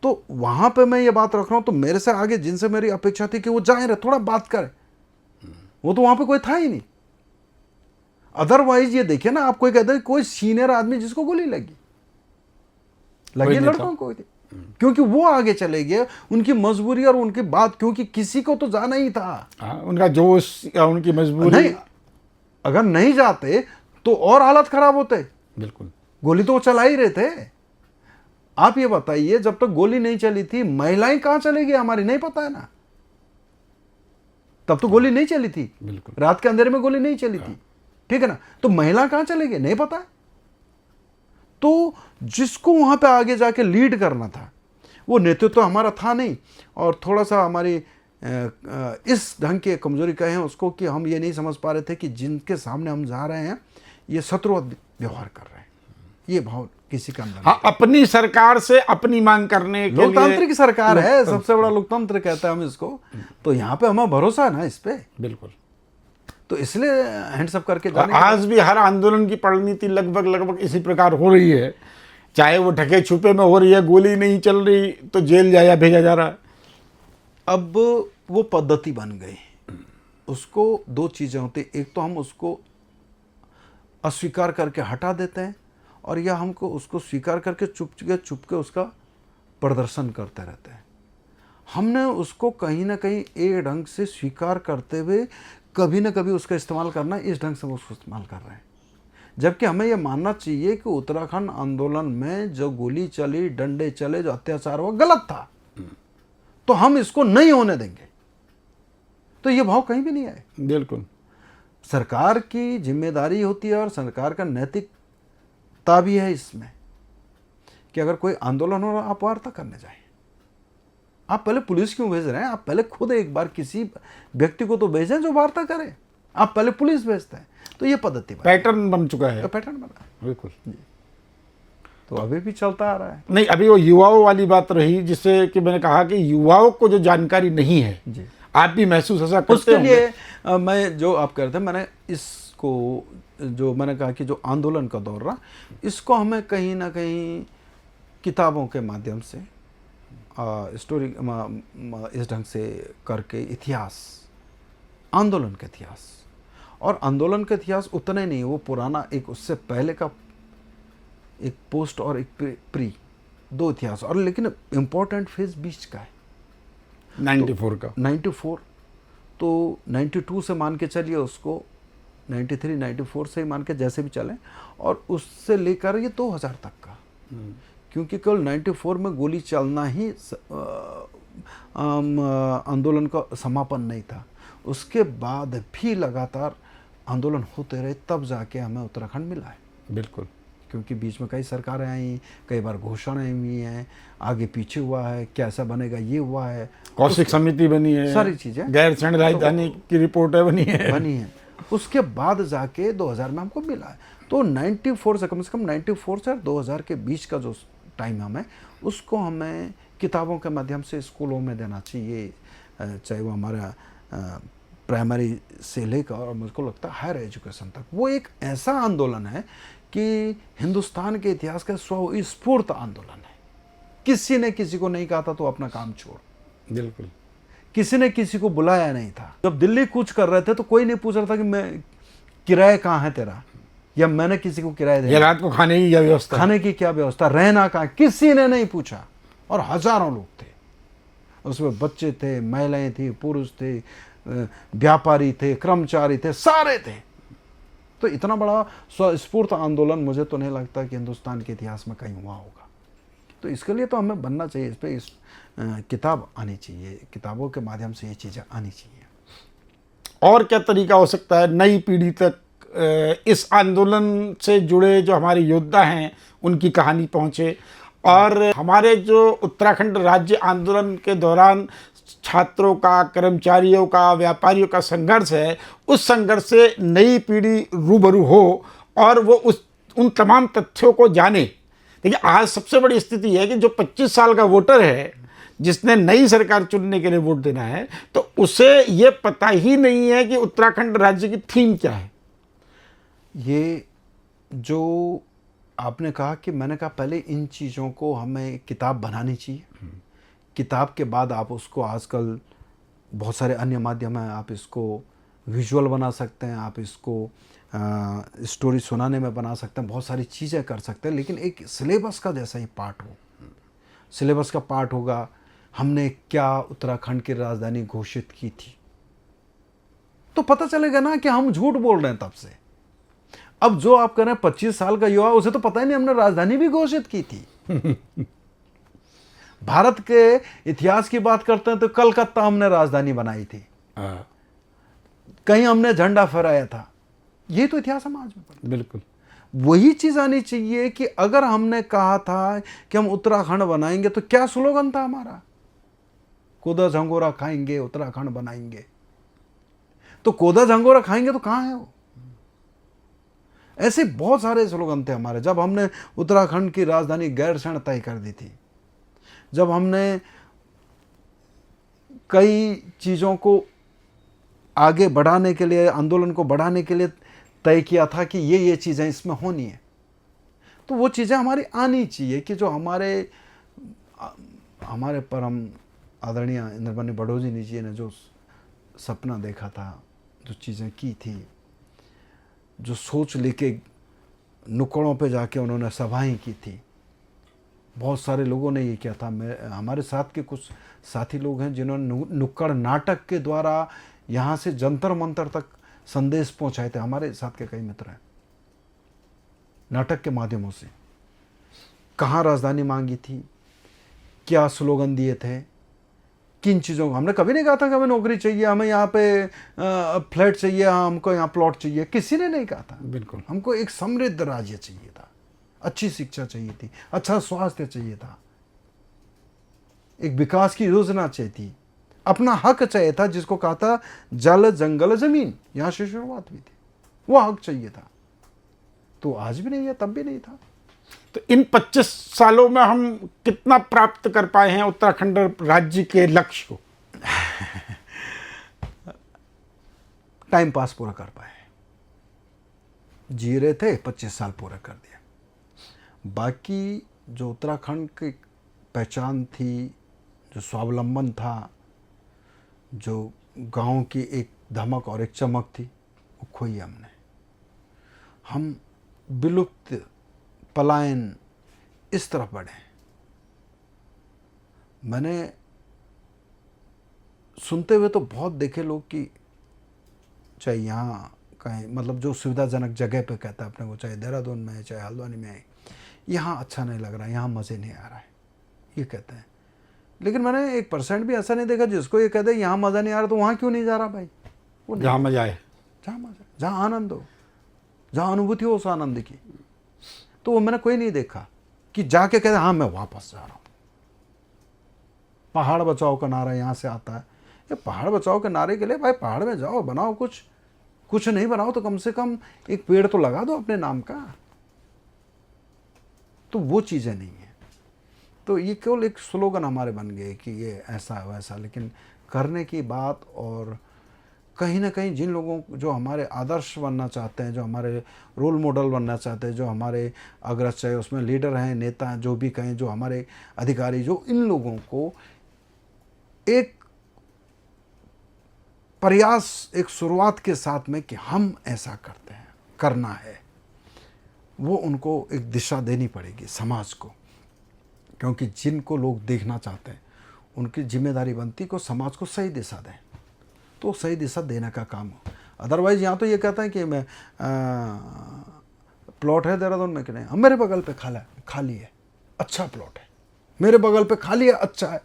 [SPEAKER 1] तो वहाँ पे मैं ये बात रख रहा हूँ, तो मेरे से आगे जिनसे मेरी अपेक्षा थी कि वो जाए रहे, थोड़ा बात करें, वो तो वहाँ पे कोई था ही नहीं। अदरवाइज ये देखिए ना, आप कोई कहते हैं कोई सीनियर आदमी जिसको गोली लगी लड़कों को, क्योंकि वो आगे चले गए, उनकी मजबूरी और उनकी बात, क्योंकि किसी को तो जाना ही था।
[SPEAKER 2] उनका जोश या उनकी मजबूरी।
[SPEAKER 1] नहीं, अगर नहीं जाते तो और हालत खराब होते।
[SPEAKER 2] बिल्कुल।
[SPEAKER 1] गोली तो वो चला ही रहे थे। आप ये बताइए, जब तक गोली नहीं चली थी महिलाएं कहां चली गई हमारी, नहीं पता है ना। तब तो गोली नहीं चली थी,
[SPEAKER 2] बिल्कुल।
[SPEAKER 1] रात के अंधेरे में गोली नहीं चली थी, ठीक है ना। तो महिला कहां चली गई नहीं पता। तो जिसको वहां पे आगे जाके लीड करना था, वो नेतृत्व तो हमारा था नहीं, और थोड़ा सा हमारी इस ढंग की कमजोरी कहें उसको, कि हम ये नहीं समझ पा रहे थे कि जिनके सामने हम जा रहे हैं ये शत्रुवत व्यवहार कर रहे हैं। ये भाव किसी का अंदर।
[SPEAKER 2] हाँ, अपनी सरकार से अपनी मांग करने के लिए।
[SPEAKER 1] लोकतांत्रिक सरकार है, सबसे बड़ा लोकतंत्र कहते हैं हम इसको। तो यहाँ पे हमें भरोसा है ना इस पे,
[SPEAKER 2] बिल्कुल।
[SPEAKER 1] तो इसलिए हैंड्सअप करके
[SPEAKER 2] और
[SPEAKER 1] जाने
[SPEAKER 2] आज भी हर आंदोलन की परिणति लगभग इसी प्रकार हो रही है, चाहे वो ढके छुपे में हो रही है, गोली नहीं चल रही तो जेल जाया भेजा जा रहा है।
[SPEAKER 1] अब वो पद्धति बन गई। उसको दो चीजें होती, एक तो हम उसको अस्वीकार करके हटा देते हैं, और या हमको उसको स्वीकार करके चुप के उसका प्रदर्शन करते रहते हैं। हमने उसको कहीं ना कहीं एक ढंग से स्वीकार करते हुए कभी ना कभी उसका इस्तेमाल करना, इस ढंग से हम उसको इस्तेमाल कर रहे हैं। जबकि हमें यह मानना चाहिए कि उत्तराखंड आंदोलन में जो गोली चली, डंडे चले, जो अत्याचार हुआ, गलत था, तो हम इसको नहीं होने देंगे। तो ये भाव कहीं भी नहीं आए।
[SPEAKER 2] बिल्कुल।
[SPEAKER 1] सरकार की जिम्मेदारी होती है, और सरकार का नैतिकता भी है इसमें, कि अगर कोई आंदोलन हो रहा, आप वार्ता करने जाएं। आप पहले पुलिस क्यों भेज रहे हैं? आप पहले खुद एक बार किसी व्यक्ति को तो भेजें जो वार्ता करे। आप पहले पुलिस भेजते हैं। तो ये पद्धति
[SPEAKER 2] पैटर्न बन चुका है।
[SPEAKER 1] पैटर्न बना है।
[SPEAKER 2] बिल्कुल।
[SPEAKER 1] तो अभी भी चलता आ रहा है।
[SPEAKER 2] नहीं, अभी वो युवाओं वाली बात रही, जिससे कि मैंने कहा कि युवाओं को जो जानकारी नहीं है
[SPEAKER 1] जी,
[SPEAKER 2] आप भी महसूस ऐसा करते
[SPEAKER 1] उसके
[SPEAKER 2] होंगे।
[SPEAKER 1] लिए मैं जो आप कह रहे थे, मैंने इसको, जो मैंने कहा कि जो आंदोलन का दौर रहा, इसको हमें कहीं ना कहीं किताबों के माध्यम से स्टोरी इस ढंग से करके, इतिहास, आंदोलन का इतिहास, और आंदोलन का इतिहास उतना ही नहीं, वो पुराना एक, उससे पहले का एक पोस्ट और एक प्री, दो इतिहास, और लेकिन इम्पोर्टेंट फेज बीच का है
[SPEAKER 2] 94 का।
[SPEAKER 1] 94, तो 92 से मान के चलिए उसको, 93, 94 से ही मान के जैसे भी चलें, और उससे लेकर ये 2000 तक का, क्योंकि केवल 94 में गोली चलना ही आंदोलन का समापन नहीं था। उसके बाद भी लगातार आंदोलन होते रहे, तब जाके हमें उत्तराखंड मिला है।
[SPEAKER 2] बिल्कुल।
[SPEAKER 1] क्योंकि बीच में कई सरकारें आई, कई बार घोषणाएं हुई हैं, आगे पीछे हुआ है, कैसा बनेगा ये हुआ है,
[SPEAKER 2] कौशिक समिति बनी है,
[SPEAKER 1] सारी चीजें,
[SPEAKER 2] गैर सैन्य राजधानी की रिपोर्टें बनी है।
[SPEAKER 1] उसके बाद जाके 2000 में हमको मिला है। तो 94 से कम 94 से 2000 के बीच का जो टाइम हमें, उसको हमें किताबों के माध्यम से स्कूलों में देना चाहिए, चाहे वो हमारा प्राइमरी से लेकर, और मुझको लगता है हायर एजुकेशन तक। वो एक ऐसा आंदोलन है कि हिंदुस्तान के इतिहास का स्वस्फूर्त आंदोलन है। किसी ने किसी को नहीं कहा था तो अपना काम छोड़,
[SPEAKER 2] बिल्कुल।
[SPEAKER 1] किसी ने किसी को बुलाया नहीं था। जब दिल्ली कूच कर रहे थे तो कोई नहीं पूछ रहा था कि मैं किराया कहाँ है तेरा, या मैंने किसी को किराया दिया,
[SPEAKER 2] रात को खाने की क्या व्यवस्था,
[SPEAKER 1] खाने की क्या व्यवस्था, रहना कहाँ, किसी ने नहीं पूछा। और हजारों लोग थे उसमें, बच्चे थे, महिलाएं थी, पुरुष थे, व्यापारी थे, कर्मचारी थे, सारे थे। तो इतना बड़ा स्वस्फूर्त आंदोलन मुझे तो नहीं लगता कि हिंदुस्तान के इतिहास में कहीं हुआ होगा। तो इसके लिए तो हमें बनना चाहिए, इस पर इस किताब आनी चाहिए, किताबों के माध्यम से ये चीज़ें आनी चाहिए।
[SPEAKER 2] और क्या तरीका हो सकता है नई पीढ़ी तक इस आंदोलन से जुड़े जो हमारे योद्धा हैं उनकी कहानी पहुँचे, और हमारे जो उत्तराखंड राज्य आंदोलन के दौरान छात्रों का, कर्मचारियों का, व्यापारियों का संघर्ष है, उस संघर्ष से नई पीढ़ी रूबरू हो और वो उन तमाम तथ्यों को जाने। देखिए, आज सबसे बड़ी स्थिति है कि जो 25 साल का वोटर है, जिसने नई सरकार चुनने के लिए वोट देना है, तो उसे ये पता ही नहीं है कि उत्तराखंड राज्य की थीम क्या है।
[SPEAKER 1] ये जो आपने कहा कि मैंने कहा पहले इन चीज़ों को हमें किताब बनानी चाहिए। किताब के बाद आप उसको, आजकल बहुत सारे अन्य माध्यम हैं, आप इसको विजुअल बना सकते हैं, आप इसको स्टोरी सुनाने में बना सकते हैं, बहुत सारी चीज़ें कर सकते हैं, लेकिन एक सिलेबस का जैसा ही पार्ट हो। सिलेबस का पार्ट होगा, हमने क्या उत्तराखंड की राजधानी घोषित की थी, तो पता चलेगा ना कि हम झूठ बोल रहे हैं तब से। अब जो आप कह रहे हैं 25 साल का युवा, उसे तो पता ही नहीं हमने राजधानी भी घोषित की थी। भारत के इतिहास की बात करते हैं तो कलकत्ता हमने राजधानी बनाई थी, कहीं हमने झंडा फहराया था। ये तो इतिहास हम आज में
[SPEAKER 2] बिल्कुल
[SPEAKER 1] वही चीज आनी चाहिए कि अगर हमने कहा था कि हम उत्तराखंड बनाएंगे तो क्या स्लोगन था हमारा? कोदा झंगोरा खाएंगे उत्तराखंड बनाएंगे। तो कोदा झंगोरा खाएंगे तो कहां है वो? ऐसे बहुत सारे स्लोगन थे हमारे। जब हमने उत्तराखंड की राजधानी गैरसैंण तय कर दी थी, जब हमने कई चीजों को आगे बढ़ाने के लिए, आंदोलन को बढ़ाने के लिए तय किया था कि ये चीजें इसमें होनी है, तो वो चीजें हमारी आनी चाहिए कि जो हमारे परम आदरणीय इंद्रमणि बड़ोजी जी ने जो सपना देखा था, जो चीज़ें की थी, जो सोच लेके नुक्कड़ों पे जाके उन्होंने सभाएं की थी, बहुत सारे लोगों ने ये किया था। हमारे साथ के कुछ साथी लोग हैं जिन्होंने नुक्कड़ नाटक के द्वारा यहाँ से जंतर मंतर तक संदेश पहुँचाए थे। हमारे साथ के कई मित्र हैं, नाटक के माध्यमों से कहाँ राजधानी मांगी थी, क्या स्लोगन दिए थे, किन चीज़ों को। हमने कभी नहीं कहा था कि हमें नौकरी चाहिए, हमें यहाँ पे फ्लैट चाहिए, हमको यहाँ प्लॉट चाहिए, किसी ने नहीं कहा था।
[SPEAKER 2] बिल्कुल
[SPEAKER 1] हमको एक समृद्ध राज्य चाहिए था, अच्छी शिक्षा चाहिए थी, अच्छा स्वास्थ्य चाहिए था, एक विकास की योजना चाहिए थी, अपना हक चाहिए था, जिसको कहा था जल जंगल जमीन, यहाँ से शुरुआत हुई थी, वो हक चाहिए था। तो आज भी नहीं है, तब भी नहीं था।
[SPEAKER 2] तो इन 25 सालों में हम कितना प्राप्त कर पाए हैं उत्तराखंड राज्य के लक्ष्य को?
[SPEAKER 1] टाइम पास पूरा कर पाए, जी रहे थे, 25 साल पूरा कर दिया। बाकी जो उत्तराखंड की पहचान थी, जो स्वावलंबन था, जो गांव की एक धमक और एक चमक थी, वो खोई हमने। हम विलुप्त, पलायन इस तरफ बढ़े। मैंने सुनते हुए तो बहुत देखे लोग कि चाहे यहाँ कहीं, मतलब जो सुविधाजनक जगह पे कहता है अपने को, चाहे देहरादून में है, चाहे हल्द्वानी में है, यहाँ अच्छा नहीं लग रहा है, यहाँ मज़े नहीं आ रहा है, ये कहते हैं। लेकिन मैंने 1% भी ऐसा नहीं देखा जिसको ये कहते हैं यहाँ मज़ा नहीं आ रहा, तो वहाँ क्यों नहीं जा रहा भाई? वो
[SPEAKER 2] जहाँ मजा आए,
[SPEAKER 1] जहाँ मज़ा, जहाँ आनंद हो, जहाँ अनुभूति हो उस आनंद की, तो वो मैंने कोई नहीं देखा कि जाके कहते हाँ मैं वापस जा रहा हूँ। पहाड़ बचाओ का नारा यहाँ से आता है। ये पहाड़ बचाओ के नारे के लिए भाई पहाड़ में जाओ, बनाओ कुछ नहीं बनाओ तो कम से कम एक पेड़ तो लगा दो अपने नाम का। तो वो चीज़ें नहीं है। तो ये केवल एक स्लोगन हमारे बन गए कि ये ऐसा है वैसा, लेकिन करने की बात, और कहीं ना कहीं जिन लोगों जो हमारे आदर्श बनना चाहते हैं, जो हमारे रोल मॉडल बनना चाहते हैं, जो हमारे अग्रज, चाहे उसमें लीडर हैं, नेता हैं, जो भी कहें, जो हमारे अधिकारी, जो इन लोगों को एक प्रयास, एक शुरुआत के साथ में कि हम ऐसा करते हैं, करना है, वो उनको एक दिशा देनी पड़ेगी समाज को। क्योंकि जिनको लोग देखना चाहते हैं उनकी जिम्मेदारी बनती को समाज को सही दिशा दें, तो सही दिशा देने का काम हो। अदरवाइज यहाँ तो ये कहता है कि मैं प्लॉट है देहरादून में कि नहीं, हम मेरे बगल पे खाली है, अच्छा प्लॉट है, मेरे बगल पे खाली है, अच्छा है,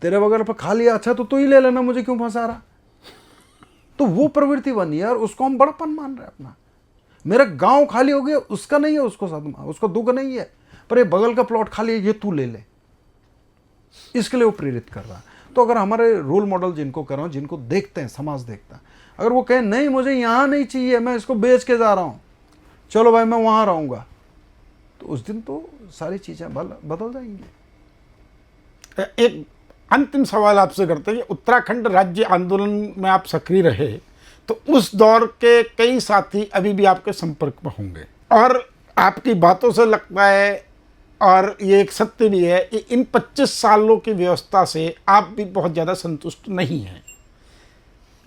[SPEAKER 1] तेरे बगल पे खाली है, अच्छा, तो तू ही ले लेना, मुझे क्यों फंसा रहा? तो वो प्रवृत्ति बनी है और उसको हम बड़प्पन मान रहे हैं अपना। मेरा गांव खाली हो गया, उसका नहीं है, उसको सदमा, उसको दुख नहीं है, पर ये बगल का प्लॉट खाली है, ये तू ले ले, इसके लिए वो प्रेरित कर रहा है। तो अगर हमारे रोल मॉडल जिनको कर रहा हूँ, जिनको देखते हैं, समाज देखता है, अगर वो कहें नहीं मुझे यहाँ नहीं चाहिए, मैं इसको बेच के जा रहा हूँ, चलो भाई मैं वहाँ रहूँगा, तो उस दिन तो सारी चीज़ें बदल जाएंगी।
[SPEAKER 2] एक अंतिम सवाल आपसे करते हैं, उत्तराखंड राज्य आंदोलन में आप सक्रिय रहे, तो उस दौर के कई साथी अभी भी आपके संपर्क में होंगे, और आपकी बातों से लगता है, और ये एक सत्य भी है, कि इन 25 सालों की व्यवस्था से आप भी बहुत ज़्यादा संतुष्ट नहीं हैं।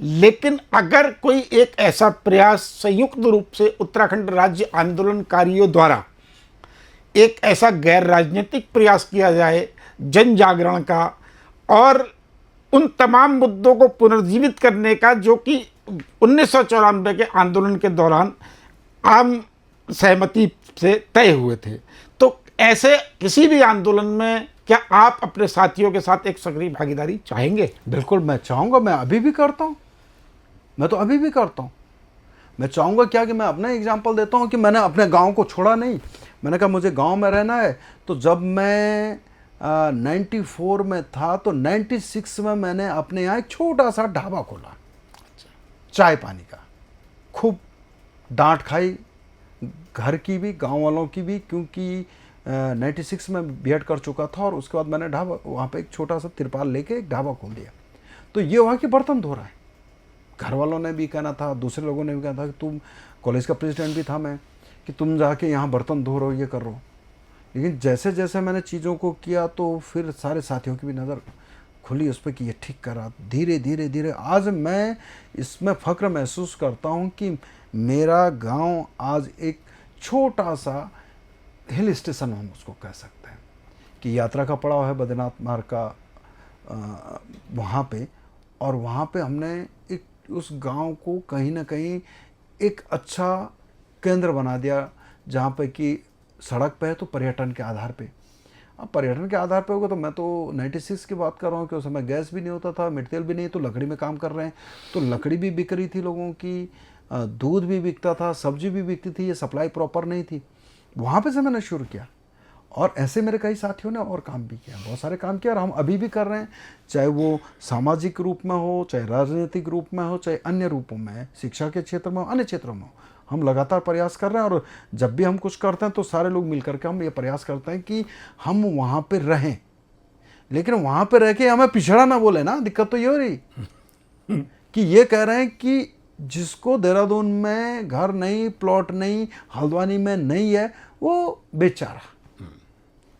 [SPEAKER 2] लेकिन अगर कोई एक ऐसा प्रयास संयुक्त रूप से उत्तराखंड राज्य आंदोलनकारियों द्वारा एक ऐसा गैर राजनीतिक प्रयास किया जाए जन जागरण का और उन तमाम मुद्दों को पुनर्जीवित करने का जो कि 1994 के आंदोलन के दौरान आम सहमति से तय हुए थे। तो ऐसे किसी भी आंदोलन में क्या आप अपने साथियों के साथ एक सक्रिय भागीदारी चाहेंगे?
[SPEAKER 1] बिल्कुल मैं चाहूँगा, मैं अभी भी करता हूँ, मैं तो अभी भी करता हूँ। मैं चाहूँगा क्या कि मैं अपना एग्जांपल देता हूँ कि मैंने अपने गांव को छोड़ा नहीं। मैंने कहा मुझे गांव में रहना है। तो जब मैं 94 में था तो 96 में मैंने अपने यहाँ एक छोटा सा ढाबा खोला, चाय पानी का। खूब डांट खाई, घर की भी गांव वालों की भी, क्योंकि 96 में बीएड कर चुका था और उसके बाद मैंने ढाबा वहाँ पे एक छोटा सा तिरपाल लेके एक ढाबा खोल दिया। तो ये हुआ कि बर्तन धो रहा है। घर वालों ने भी कहना था, दूसरे लोगों ने भी कहना था कि तुम, कॉलेज का प्रेसिडेंट भी था मैं, कि तुम जाके यहाँ बर्तन धो रहे हो, ये कर रहे हो। लेकिन जैसे जैसे मैंने चीज़ों को किया तो फिर सारे साथियों की भी नज़र खुली उस पर कि ये ठीक करा। धीरे धीरे धीरे आज मैं इसमें फ़ख्र महसूस करता हूँ कि मेरा गांव आज एक छोटा सा हिल स्टेशन हम उसको कह सकते हैं कि यात्रा का पड़ाव है बद्रीनाथ मार्ग का वहाँ पे। और वहाँ पे हमने एक उस गांव को कहीं ना कहीं एक अच्छा केंद्र बना दिया, जहाँ पे कि सड़क पे है तो पर्यटन के आधार पे। अब पर्यटन के आधार पे होगा तो मैं तो 96 की बात कर रहा हूँ कि उस समय गैस भी नहीं होता था, मिड तेल भी नहीं, तो लकड़ी में काम कर रहे हैं। तो लकड़ी भी बिक रही थी लोगों की, दूध भी बिकता था, सब्जी भी बिकती थी, ये सप्लाई प्रॉपर नहीं थी। वहाँ पे से मैंने शुरू किया और ऐसे मेरे कई साथियों ने और काम भी किया, बहुत सारे काम किया और हम अभी भी कर रहे हैं, चाहे वो सामाजिक रूप में हो, चाहे राजनीतिक रूप में हो, चाहे अन्य रूपों में, शिक्षा के क्षेत्र में हो, अन्य क्षेत्रों में हो। हम लगातार प्रयास कर रहे हैं और जब भी हम कुछ करते हैं तो सारे लोग मिल करके हम ये प्रयास करते हैं कि हम वहाँ पर रहें, लेकिन वहाँ पर रह के हमें पिछड़ा ना बोले ना। दिक्कत तो ये हो रही कि ये कह रहे हैं कि जिसको देहरादून में घर नहीं, प्लॉट नहीं, हल्द्वानी में नहीं है, वो बेचारा।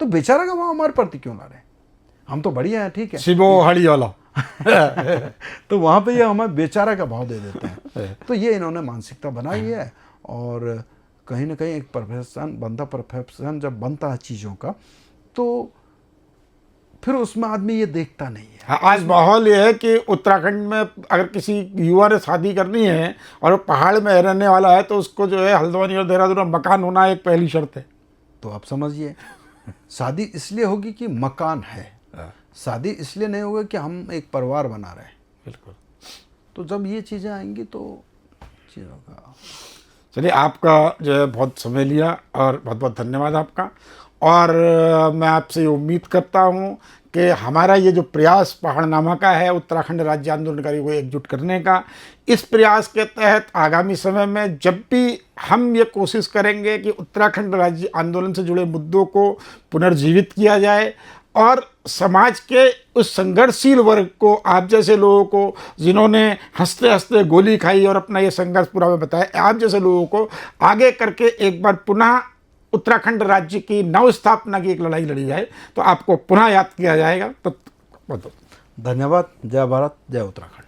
[SPEAKER 1] तो बेचारा का भाव हमारे प्रति क्यों ला रहे हैं? हम तो बढ़िया हैं, ठीक है,
[SPEAKER 2] शिवो हड़ी वाला
[SPEAKER 1] तो वहाँ पे ये हमें बेचारा का भाव दे देते हैं। तो ये इन्होंने मानसिकता बनाई है और कहीं ना कहीं एक परफेक्शन जब बनता है चीज़ों का तो फिर उसमें आदमी ये देखता नहीं है।
[SPEAKER 2] हाँ, आज माहौल ये है कि उत्तराखंड में अगर किसी युवा ने शादी करनी है और वो पहाड़ में रहने वाला है तो उसको जो है हल्द्वानी और देहरादून में मकान होना एक पहली शर्त है।
[SPEAKER 1] तो आप समझिए, शादी इसलिए होगी कि मकान है, शादी इसलिए नहीं होगी कि हम एक परिवार बना रहे हैं।
[SPEAKER 2] बिल्कुल।
[SPEAKER 1] तो जब ये चीज़ें आएंगी तो चीज़ों का।
[SPEAKER 2] चलिए, आपका जो है बहुत समय लिया और बहुत बहुत धन्यवाद आपका। और मैं आपसे ये उम्मीद करता हूँ कि हमारा ये जो प्रयास पहाड़नामा का है उत्तराखंड राज्य आंदोलनकारियों को एकजुट करने का, इस प्रयास के तहत आगामी समय में जब भी हम ये कोशिश करेंगे कि उत्तराखंड राज्य आंदोलन से जुड़े मुद्दों को पुनर्जीवित किया जाए और समाज के उस संघर्षशील वर्ग को, आप जैसे लोगों को जिन्होंने हंसते हंसते गोली खाई और अपना ये संघर्ष पूरा में बताया, आप जैसे लोगों को आगे करके एक बार पुनः उत्तराखंड राज्य की नव स्थापना की एक लड़ाई लड़ी जाए तो आपको पुनः याद किया जाएगा। तो बहुत
[SPEAKER 1] धन्यवाद। जय भारत, जय उत्तराखंड।